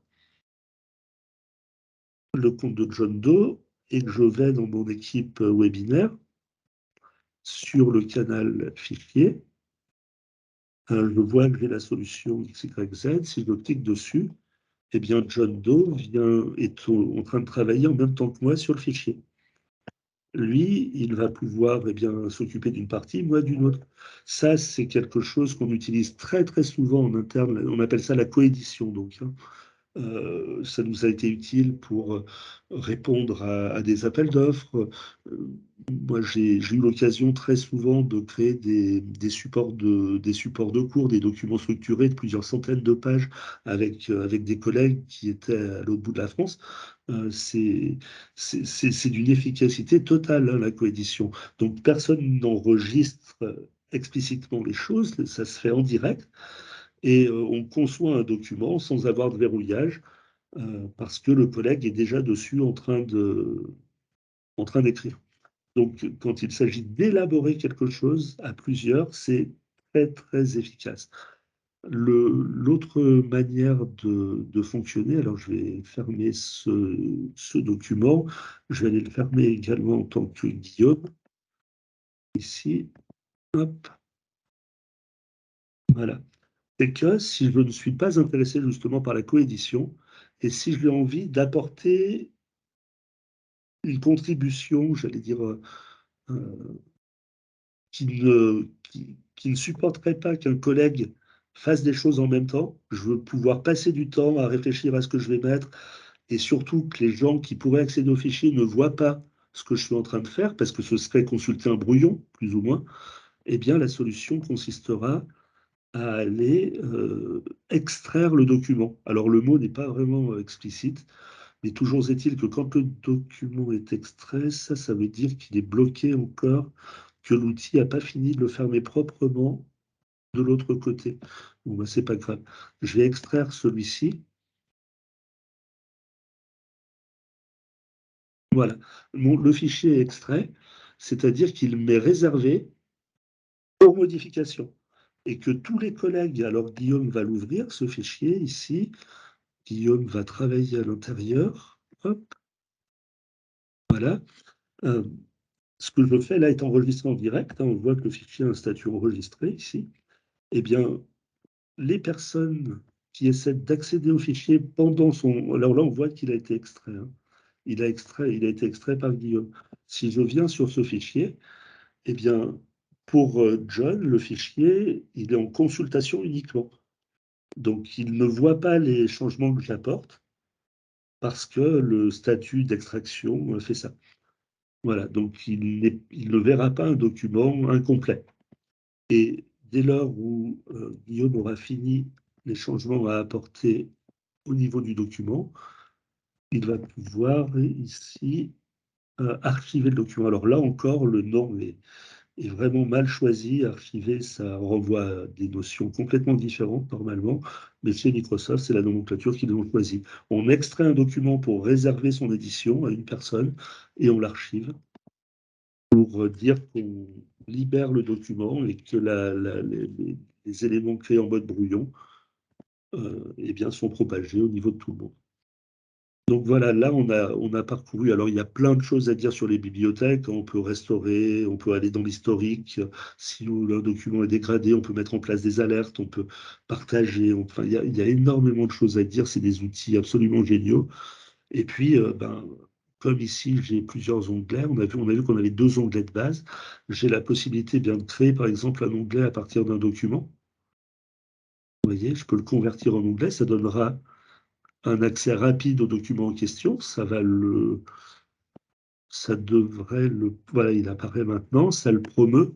le compte de John Doe, et que je vais dans mon équipe webinaire, sur le canal fichier, je vois que j'ai la solution XYZ. Si je clique dessus, eh bien, John Doe est en train de travailler en même temps que moi sur le fichier. Lui, il va pouvoir s'occuper d'une partie, moi d'une autre. Ça, c'est quelque chose qu'on utilise très très souvent en interne. On appelle ça la coédition. Donc, hein. Ça nous a été utile pour répondre à des appels d'offres. Moi, j'ai eu l'occasion très souvent de créer des supports de cours, des documents structurés de plusieurs centaines de pages avec des collègues qui étaient à l'autre bout de la France. C'est d'une efficacité totale, hein, la coédition. Donc, personne n'enregistre explicitement les choses, ça se fait en direct. Et on conçoit un document sans avoir de verrouillage, parce que le collègue est déjà dessus en train d'écrire. Donc, quand il s'agit d'élaborer quelque chose à plusieurs, c'est très, très efficace. L'autre manière de fonctionner, alors je vais fermer ce document, je vais aller le fermer également en tant que Guillaume. Ici, hop, voilà. C'est que si je ne suis pas intéressé justement par la coédition, et si j'ai envie d'apporter une contribution, j'allais dire, qui ne supporterait pas qu'un collègue fasse des choses en même temps. Je veux pouvoir passer du temps à réfléchir à ce que je vais mettre, et surtout que les gens qui pourraient accéder au fichier ne voient pas ce que je suis en train de faire, parce que ce serait consulter un brouillon, plus ou moins. Eh bien, la solution consistera à aller extraire le document. Alors le mot n'est pas vraiment explicite, mais toujours est-il que quand le document est extrait, ça veut dire qu'il est bloqué encore, que l'outil n'a pas fini de le fermer proprement de l'autre côté. Bon, ben, c'est pas grave. Je vais extraire celui-ci. Voilà. Le fichier est extrait, c'est-à-dire qu'il m'est réservé pour modification. Et que tous les collègues, alors Guillaume va l'ouvrir, ce fichier ici, Guillaume va travailler à l'intérieur. Hop, voilà. Euh, Ce que je fais là est enregistré en direct. Hein, on voit que le fichier a un statut enregistré ici. Eh bien, les personnes qui essaient d'accéder au fichier pendant son... Alors là, on voit qu'il a été extrait. Hein. Il a été extrait par Guillaume. Si je viens sur ce fichier, eh bien, pour John, le fichier, il est en consultation uniquement. Donc, il ne voit pas les changements que j'apporte parce que le statut d'extraction fait ça. Voilà, donc il ne verra pas un document incomplet. Et dès lors où Guillaume aura fini les changements à apporter au niveau du document, il va pouvoir ici archiver le document. Alors là encore, le nom est vraiment mal choisi. Archiver, ça renvoie à des notions complètement différentes normalement, mais chez Microsoft, c'est la nomenclature qu'ils ont choisie. On extrait un document pour réserver son édition à une personne et on l'archive pour dire qu'on libère le document et que les éléments créés en mode brouillon eh bien, sont propagés au niveau de tout le monde. Donc voilà, là, on a parcouru. Alors, il y a plein de choses à dire sur les bibliothèques. On peut restaurer, on peut aller dans l'historique. Si un document est dégradé, on peut mettre en place des alertes, on peut partager. Enfin, il y a énormément de choses à dire. C'est des outils absolument géniaux. Et puis, ben, comme ici, j'ai plusieurs onglets. On a vu qu'on avait 2 onglets de base. J'ai la possibilité bien de créer, par exemple, un onglet à partir d'un document. Vous voyez, je peux le convertir en onglet. Ça donnera un accès rapide au document en question. Ça devrait le, voilà, il apparaît maintenant, ça le promeut,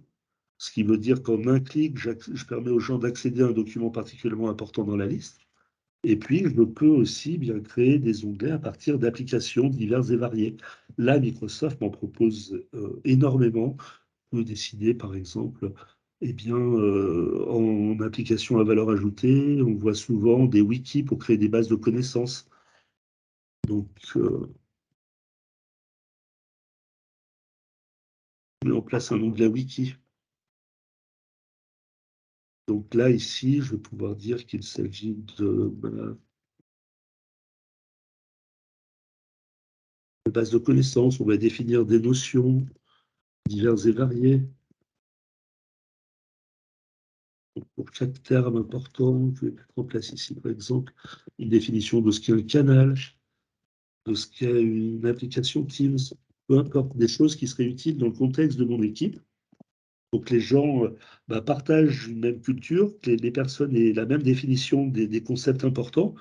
ce qui veut dire qu'en un clic, je permets aux gens d'accéder à un document particulièrement important dans la liste. Et puis, je peux aussi bien créer des onglets à partir d'applications diverses et variées. Là, Microsoft m'en propose énormément. On peut décider, par exemple, eh bien, en application à valeur ajoutée, on voit souvent des wikis pour créer des bases de connaissances. Donc, on met en place un onglet wiki. Donc là, ici, je vais pouvoir dire qu'il s'agit de base de connaissances. On va définir des notions diverses et variées. Donc, pour chaque terme important, je vais mettre en place ici, par exemple, une définition de ce qu'est un canal, de ce qu'est une application Teams, peu importe, des choses qui seraient utiles dans le contexte de mon équipe. Donc les gens partagent une même culture, que les personnes aient la même définition des concepts importants.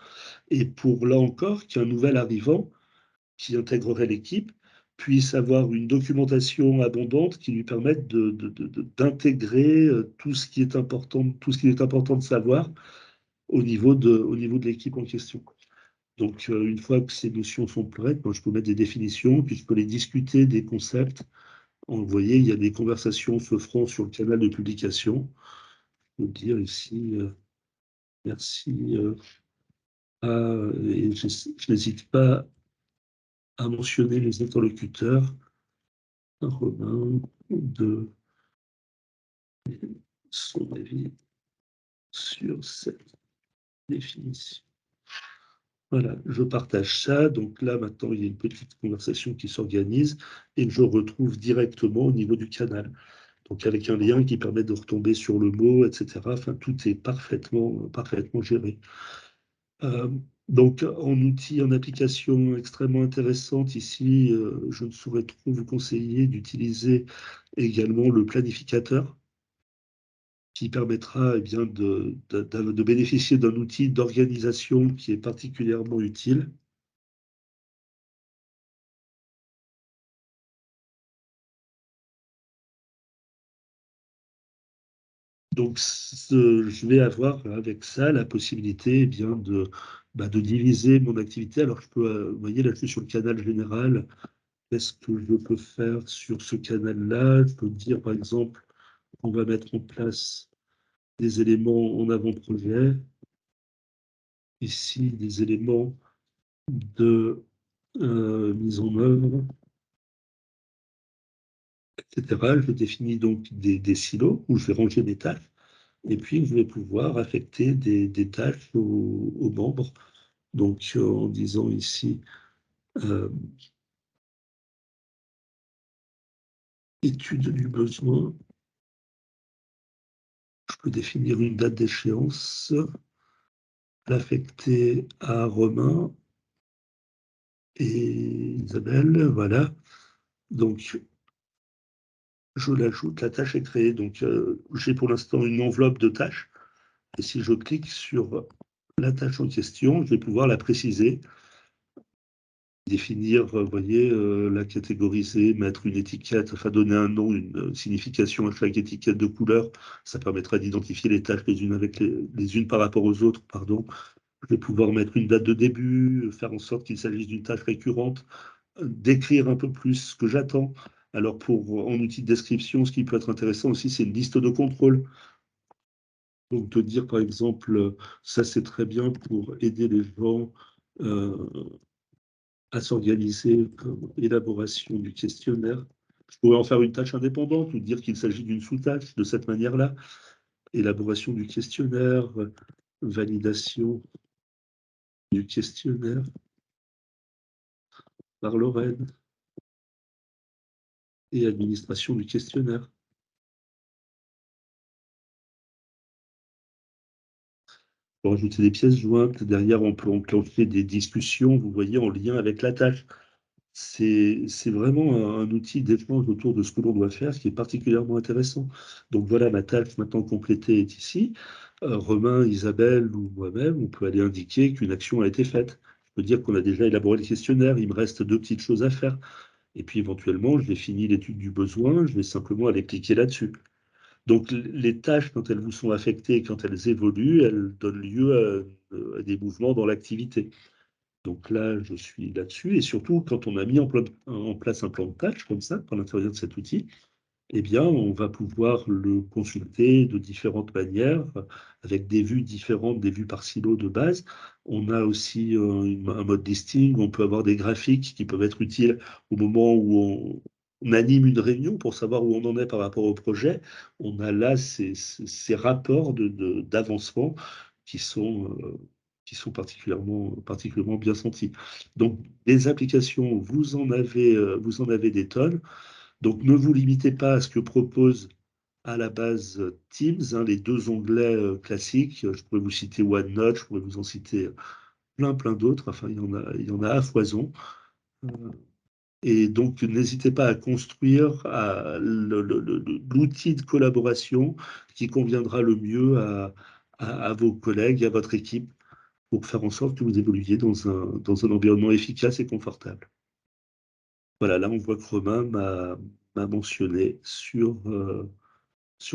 Et pour là encore, qu'un nouvel arrivant qui intégrerait l'équipe puisse avoir une documentation abondante qui lui permette d'intégrer tout ce qui est important, tout ce qu'il est important de savoir au niveau de l'équipe en question. Donc, une fois que ces notions sont prêtes, moi, je peux mettre des définitions, puis je peux les discuter des concepts. Vous voyez, il y a des conversations se feront sur le canal de publication. Je peux dire ici, merci. Et je n'hésite pas à mentionner les interlocuteurs. Romain de son avis sur cette définition. Voilà, je partage ça. Donc là, maintenant, il y a une petite conversation qui s'organise et que je retrouve directement au niveau du canal. Donc avec un lien qui permet de retomber sur le mot, etc. Enfin, tout est parfaitement géré. Euh, donc, en outil, en application extrêmement intéressante, ici, je ne saurais trop vous conseiller d'utiliser également le planificateur qui permettra eh bien, de bénéficier d'un outil d'organisation qui est particulièrement utile. Donc, je vais avoir avec ça la possibilité eh bien, de diviser mon activité. Alors, je peux, vous voyez, là, je suis sur le canal général. Qu'est-ce que je peux faire sur ce canal-là? Je peux dire, par exemple, qu'on va mettre en place des éléments en avant-projet. Ici, des éléments de mise en œuvre, etc. Je définis donc des silos où je vais ranger des tâches. Et puis, je vais pouvoir affecter des tâches aux membres. Donc, en disant ici, euh, étude du besoin, je peux définir une date d'échéance, l'affecter à Romain et Isabelle, voilà. Donc, je l'ajoute, la tâche est créée. Donc, j'ai pour l'instant une enveloppe de tâches. Et si je clique sur la tâche en question, je vais pouvoir la préciser, définir, vous voyez, la catégoriser, mettre une étiquette, enfin donner un nom, une signification à chaque étiquette de couleur. Ça permettra d'identifier les tâches les unes avec les unes par rapport aux autres, pardon. Je vais pouvoir mettre une date de début, faire en sorte qu'il s'agisse d'une tâche récurrente, décrire un peu plus ce que j'attends. Alors en outil de description, ce qui peut être intéressant aussi, c'est une liste de contrôle. Donc de dire par exemple, ça c'est très bien pour aider les gens à s'organiser comme élaboration du questionnaire. Je pourrais en faire une tâche indépendante ou dire qu'il s'agit d'une sous-tâche de cette manière-là. Élaboration du questionnaire, validation du questionnaire par Lorraine et administration du questionnaire. Pour ajouter des pièces jointes, derrière on peut enclencher des discussions, vous voyez, en lien avec la tâche. C'est vraiment un outil d'échange autour de ce que l'on doit faire, ce qui est particulièrement intéressant. Donc voilà, ma tâche maintenant complétée est ici. Romain, Isabelle ou moi-même, on peut aller indiquer qu'une action a été faite. Je peux dire qu'on a déjà élaboré le questionnaire, il me reste 2 petites choses à faire. Et puis éventuellement, je vais fini l'étude du besoin, je vais simplement aller cliquer là-dessus. Donc les tâches, quand elles vous sont affectées, quand elles évoluent, elles donnent lieu à des mouvements dans l'activité. Donc là, je suis là-dessus. Et surtout, quand on a mis en place un plan de tâches comme ça, par l'intérieur de cet outil, eh bien, on va pouvoir le consulter de différentes manières, avec des vues différentes, des vues par silo de base. On a aussi un mode listing, on peut avoir des graphiques qui peuvent être utiles au moment où on anime une réunion pour savoir où on en est par rapport au projet. On a là ces rapports d'avancement qui sont particulièrement bien sentis. Donc, des applications, vous en avez des tonnes. Donc, ne vous limitez pas à ce que propose à la base Teams, hein, les 2 onglets classiques. Je pourrais vous citer OneNote, je pourrais vous en citer plein d'autres. Enfin, il y en a à foison. Euh, Et donc, n'hésitez pas à construire l'outil de collaboration qui conviendra le mieux à vos collègues, à votre équipe, pour faire en sorte que vous évoluiez dans un environnement efficace et confortable. Voilà, là, on voit que Romain m'a mentionné sur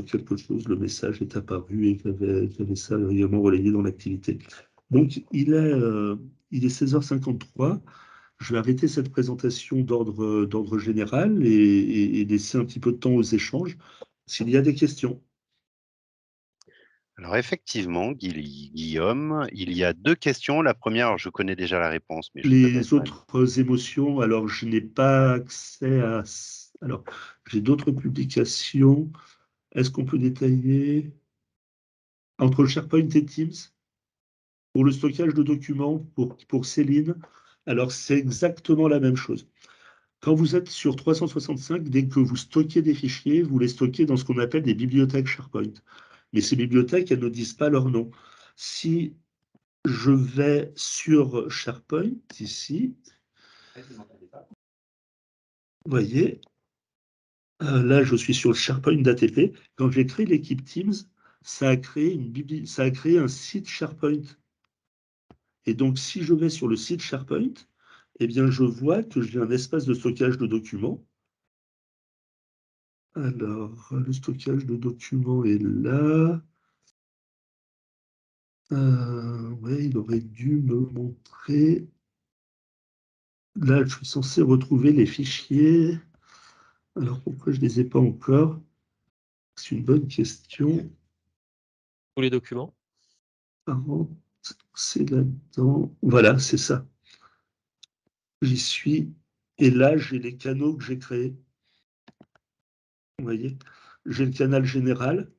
quelque chose, le message est apparu et j'avais ça régulièrement relayé dans l'activité. Donc, il est 16h53. Je vais arrêter cette présentation d'ordre général et laisser un petit peu de temps aux échanges. S'il y a des questions. Alors effectivement, Guillaume, il y a 2 questions. La première, alors je connais déjà la réponse, mais je te laisse Les quand même. autres émotions, alors je n'ai pas accès à... Alors, j'ai d'autres publications. Est-ce qu'on peut détailler entre le SharePoint et Teams pour le stockage de documents pour Céline? Alors, c'est exactement la même chose. Quand vous êtes sur 365, dès que vous stockez des fichiers, vous les stockez dans ce qu'on appelle des bibliothèques SharePoint. Mais ces bibliothèques, elles ne disent pas leur nom. Si je vais sur SharePoint, ici, vous voyez, là, je suis sur le SharePoint d'ATP. Quand j'ai créé l'équipe Teams, ça a créé un site SharePoint. Et donc, si je vais sur le site SharePoint, eh bien, je vois que j'ai un espace de stockage de documents Alors, le stockage de documents est là. Ouais, il aurait dû me montrer. Là, je suis censé retrouver les fichiers. Alors, pourquoi je ne les ai pas encore? C'est une bonne question. Tous les documents. 40, c'est là-dedans. Voilà, c'est ça. J'y suis. Et là, j'ai les canaux que j'ai créés. Vous voyez, j'ai le canal général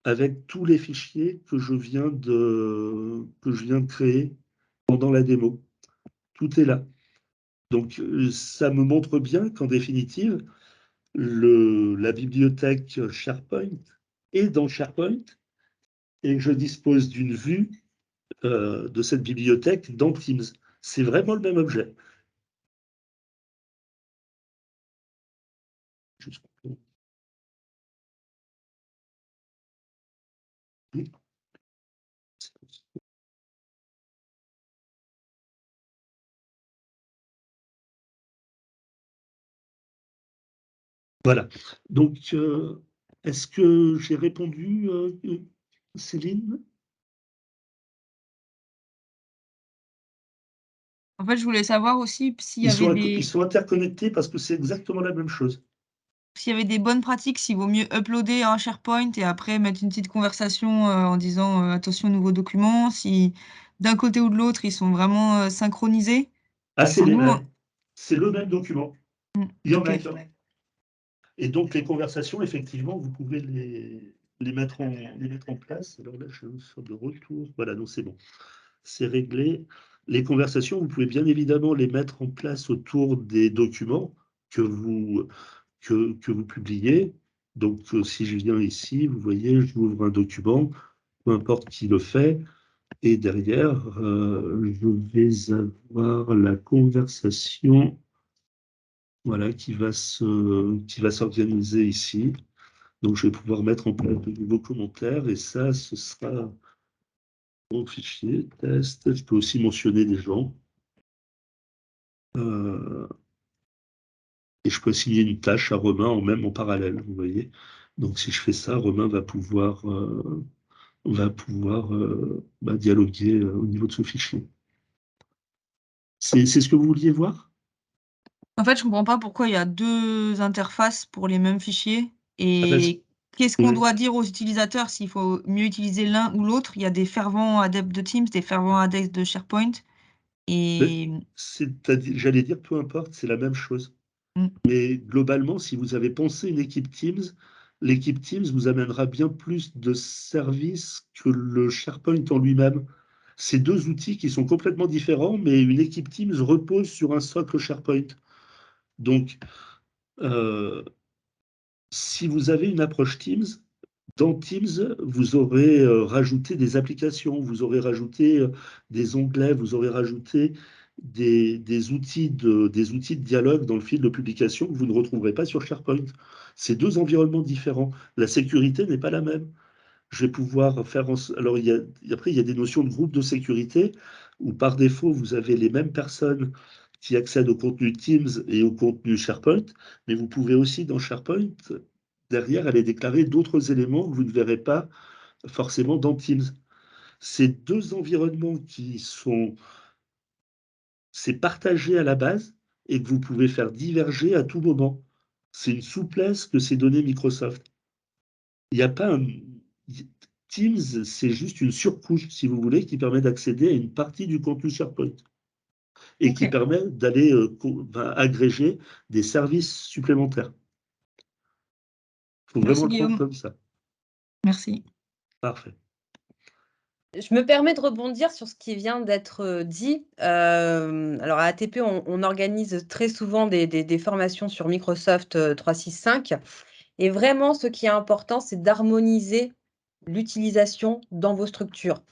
avec tous les fichiers que je viens de créer pendant la démo. Tout est là. Donc, ça me montre bien qu'en définitive, la bibliothèque SharePoint est dans SharePoint et que je dispose d'une vue de cette bibliothèque dans Teams. C'est vraiment le même objet. Voilà. Donc, est-ce que j'ai répondu, Céline? En fait, je voulais savoir aussi s'il y Ils avait sont interconnectés parce que c'est exactement la même chose. des bonnes pratiques, s'il vaut mieux uploader un SharePoint et après mettre une petite conversation en disant attention, nouveau document, si d'un côté ou de l'autre, ils sont vraiment synchronisés. Ah, c'est Pour les nous, mêmes. C'est le même document. Il y en a ok. qu'un. Et donc, les conversations, effectivement, vous pouvez les mettre en place. Alors là, je suis de retour. Voilà, donc c'est bon. C'est réglé. Les conversations, vous pouvez bien évidemment les mettre en place autour des documents que vous publiez. Donc, si je viens ici, vous voyez, j'ouvre un document, peu importe qui le fait, et derrière, je vais avoir la conversation, voilà, qui va s'organiser ici. Donc, je vais pouvoir mettre en place de nouveaux commentaires, et ça, ce sera mon fichier test. Je peux aussi mentionner des gens. Et je peux assigner une tâche à Romain en parallèle, vous voyez. Donc, si je fais ça, Romain va pouvoir dialoguer au niveau de ce fichier. C'est ce que vous vouliez voir? En fait, je comprends pas pourquoi il y a deux interfaces pour les mêmes fichiers Ah ben, et qu'est-ce qu'on oui. doit dire aux utilisateurs s'il faut mieux utiliser l'un ou l'autre. Il y a des fervents adeptes de Teams, des fervents adeptes de SharePoint et J'allais dire, peu importe, c'est la même chose. Mm. Mais globalement, si vous avez pensé une équipe Teams, l'équipe Teams vous amènera bien plus de services que le SharePoint en lui-même. C'est deux outils qui sont complètement différents, mais une équipe Teams repose sur un socle SharePoint. Donc, si vous avez une approche Teams, dans Teams, vous aurez rajouté des applications, vous aurez rajouté des onglets, vous aurez rajouté des outils de dialogue dans le fil de publication que vous ne retrouverez pas sur SharePoint. C'est deux environnements différents. La sécurité n'est pas la même. Je vais pouvoir faire... Alors, après, il y a des notions de groupe de sécurité où, par défaut, vous avez les mêmes personnes qui accèdent au contenu Teams et au contenu SharePoint, mais vous pouvez aussi, dans SharePoint, derrière, aller déclarer d'autres éléments que vous ne verrez pas forcément dans Teams. Ces deux environnements c'est partagé à la base et que vous pouvez faire diverger à tout moment. C'est une souplesse que s'est donnée Microsoft. Il n'y a pas un... Teams, c'est juste une surcouche, si vous voulez, qui permet d'accéder à une partie du contenu SharePoint et qui Ok. permet d'aller agréger des services supplémentaires. Il faut vraiment Merci le prendre Guillaume. comme ça. Merci. Parfait. Je me permets de rebondir sur ce qui vient d'être dit. Alors, à ATP, on organise très souvent des formations sur Microsoft 365. Et vraiment, ce qui est important, c'est d'harmoniser l'utilisation dans vos structures.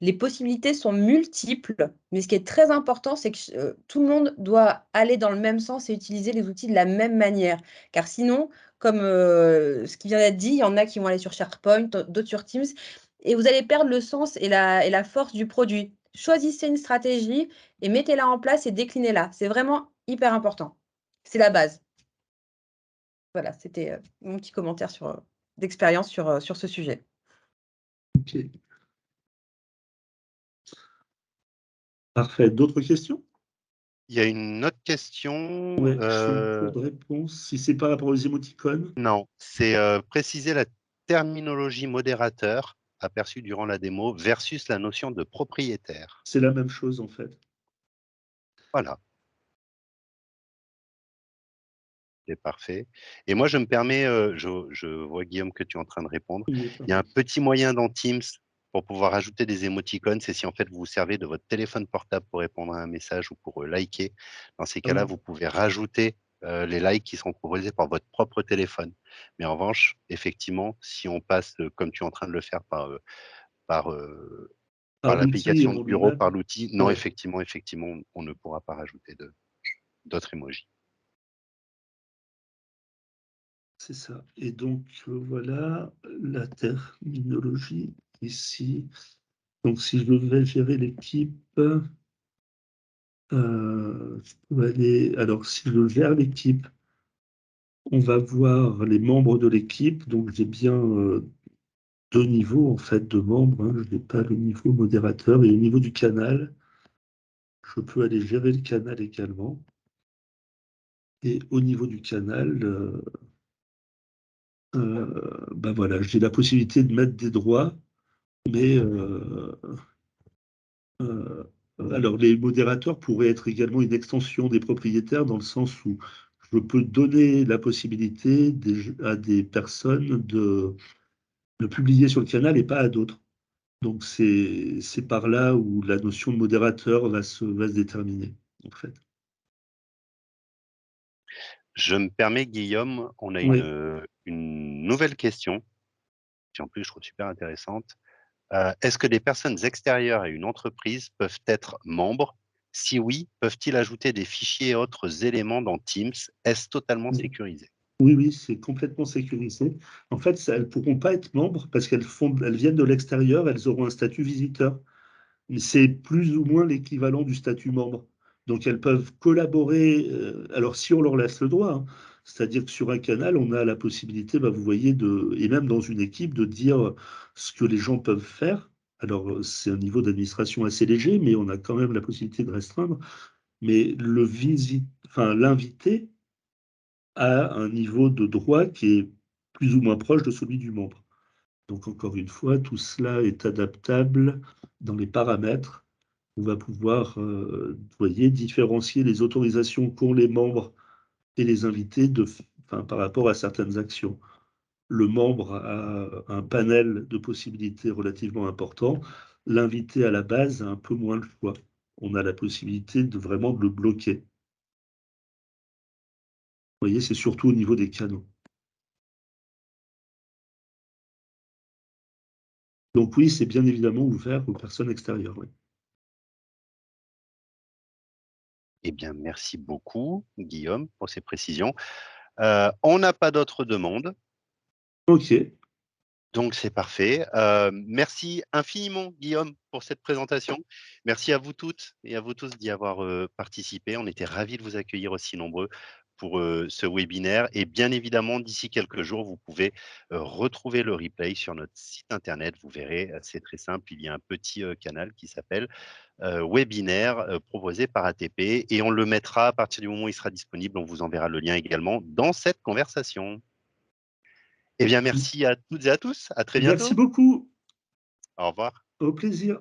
Les possibilités sont multiples, mais ce qui est très important, c'est que tout le monde doit aller dans le même sens et utiliser les outils de la même manière. Car sinon, comme ce qui vient d'être dit, il y en a qui vont aller sur SharePoint, d'autres sur Teams, et vous allez perdre le sens et la force du produit. Choisissez une stratégie et mettez-la en place et déclinez-la. C'est vraiment hyper important. C'est la base. Voilà, c'était mon petit commentaire d'expérience sur ce sujet. Ok. Parfait. D'autres questions? Il y a une autre question. Ouais, je suis en cours de réponse. Si c'est par rapport aux émoticônes, Non, c'est préciser la terminologie modérateur aperçue durant la démo versus la notion de propriétaire. c'est la même chose en fait. Voilà. C'est parfait. Et moi, je me permets, je vois Guillaume que tu es en train de répondre. Oui, Il y a un petit moyen dans Teams pour pouvoir ajouter des émoticônes, c'est si en fait vous vous servez de votre téléphone portable pour répondre à un message ou pour liker. Dans ces cas-là, Ah. vous pouvez rajouter les likes qui seront proposés par votre propre téléphone. Mais en revanche, effectivement, si on passe, comme tu es en train de le faire, par, Par l'outil l'application de en bureau, par lui-même. l'outil, non, Ouais. effectivement, on ne pourra pas rajouter d'autres emojis. C'est ça. Et donc, voilà la terminologie ici. Donc, si je vais gérer l'équipe, je peux aller. Alors, si je gère l'équipe, on va voir les membres de l'équipe. Donc, j'ai bien deux niveaux en fait de membres. Hein. Je n'ai pas le niveau modérateur et au niveau du canal, je peux aller gérer le canal également. Et au niveau du canal, ben voilà, j'ai la possibilité de mettre des droits, mais alors les modérateurs pourraient être également une extension des propriétaires dans le sens où je peux donner la possibilité à des personnes de publier sur le canal et pas à d'autres. Donc c'est par là où la notion de modérateur va se déterminer, en fait. Je me permets, Guillaume, on a Oui. une nouvelle question, qui en plus je trouve super intéressante. Est-ce que les personnes extérieures à une entreprise peuvent être membres? Si oui, peuvent-ils ajouter des fichiers et autres éléments dans Teams? Est-ce totalement sécurisé? Oui, oui, c'est complètement sécurisé. En fait, elles ne pourront pas être membres parce elles viennent de l'extérieur, elles auront un statut visiteur. Mais c'est plus ou moins l'équivalent du statut membre. Donc elles peuvent collaborer, alors si on leur laisse le droit, hein. C'est-à-dire que sur un canal, on a la possibilité, bah, vous voyez, et même dans une équipe, de dire ce que les gens peuvent faire. Alors c'est un niveau d'administration assez léger, mais on a quand même la possibilité de restreindre. Mais l'invité a un niveau de droit qui est plus ou moins proche de celui du membre. Donc encore une fois, tout cela est adaptable dans les paramètres. On va pouvoir, vous voyez, différencier les autorisations qu'ont les membres et les invités par rapport à certaines actions. Le membre a un panel de possibilités relativement important. L'invité à la base a un peu moins le choix. On a la possibilité de vraiment le bloquer. Vous voyez, c'est surtout au niveau des canaux. Donc oui, c'est bien évidemment ouvert aux personnes extérieures. Oui. Eh bien, merci beaucoup, Guillaume, pour ces précisions. On n'a pas d'autres demandes. Ok. Donc, c'est parfait. Merci infiniment, Guillaume, pour cette présentation. Merci à vous toutes et à vous tous d'y avoir participé. On était ravis de vous accueillir aussi nombreux pour ce webinaire. Et bien évidemment, d'ici quelques jours, vous pouvez retrouver le replay sur notre site internet. Vous verrez, c'est très simple. Il y a un petit canal qui s'appelle webinaire proposé par ATP et on le mettra à partir du moment où il sera disponible. On vous enverra le lien également dans cette conversation. Eh bien, merci à toutes et à tous. À très Merci bientôt. beaucoup. Au revoir. Au plaisir.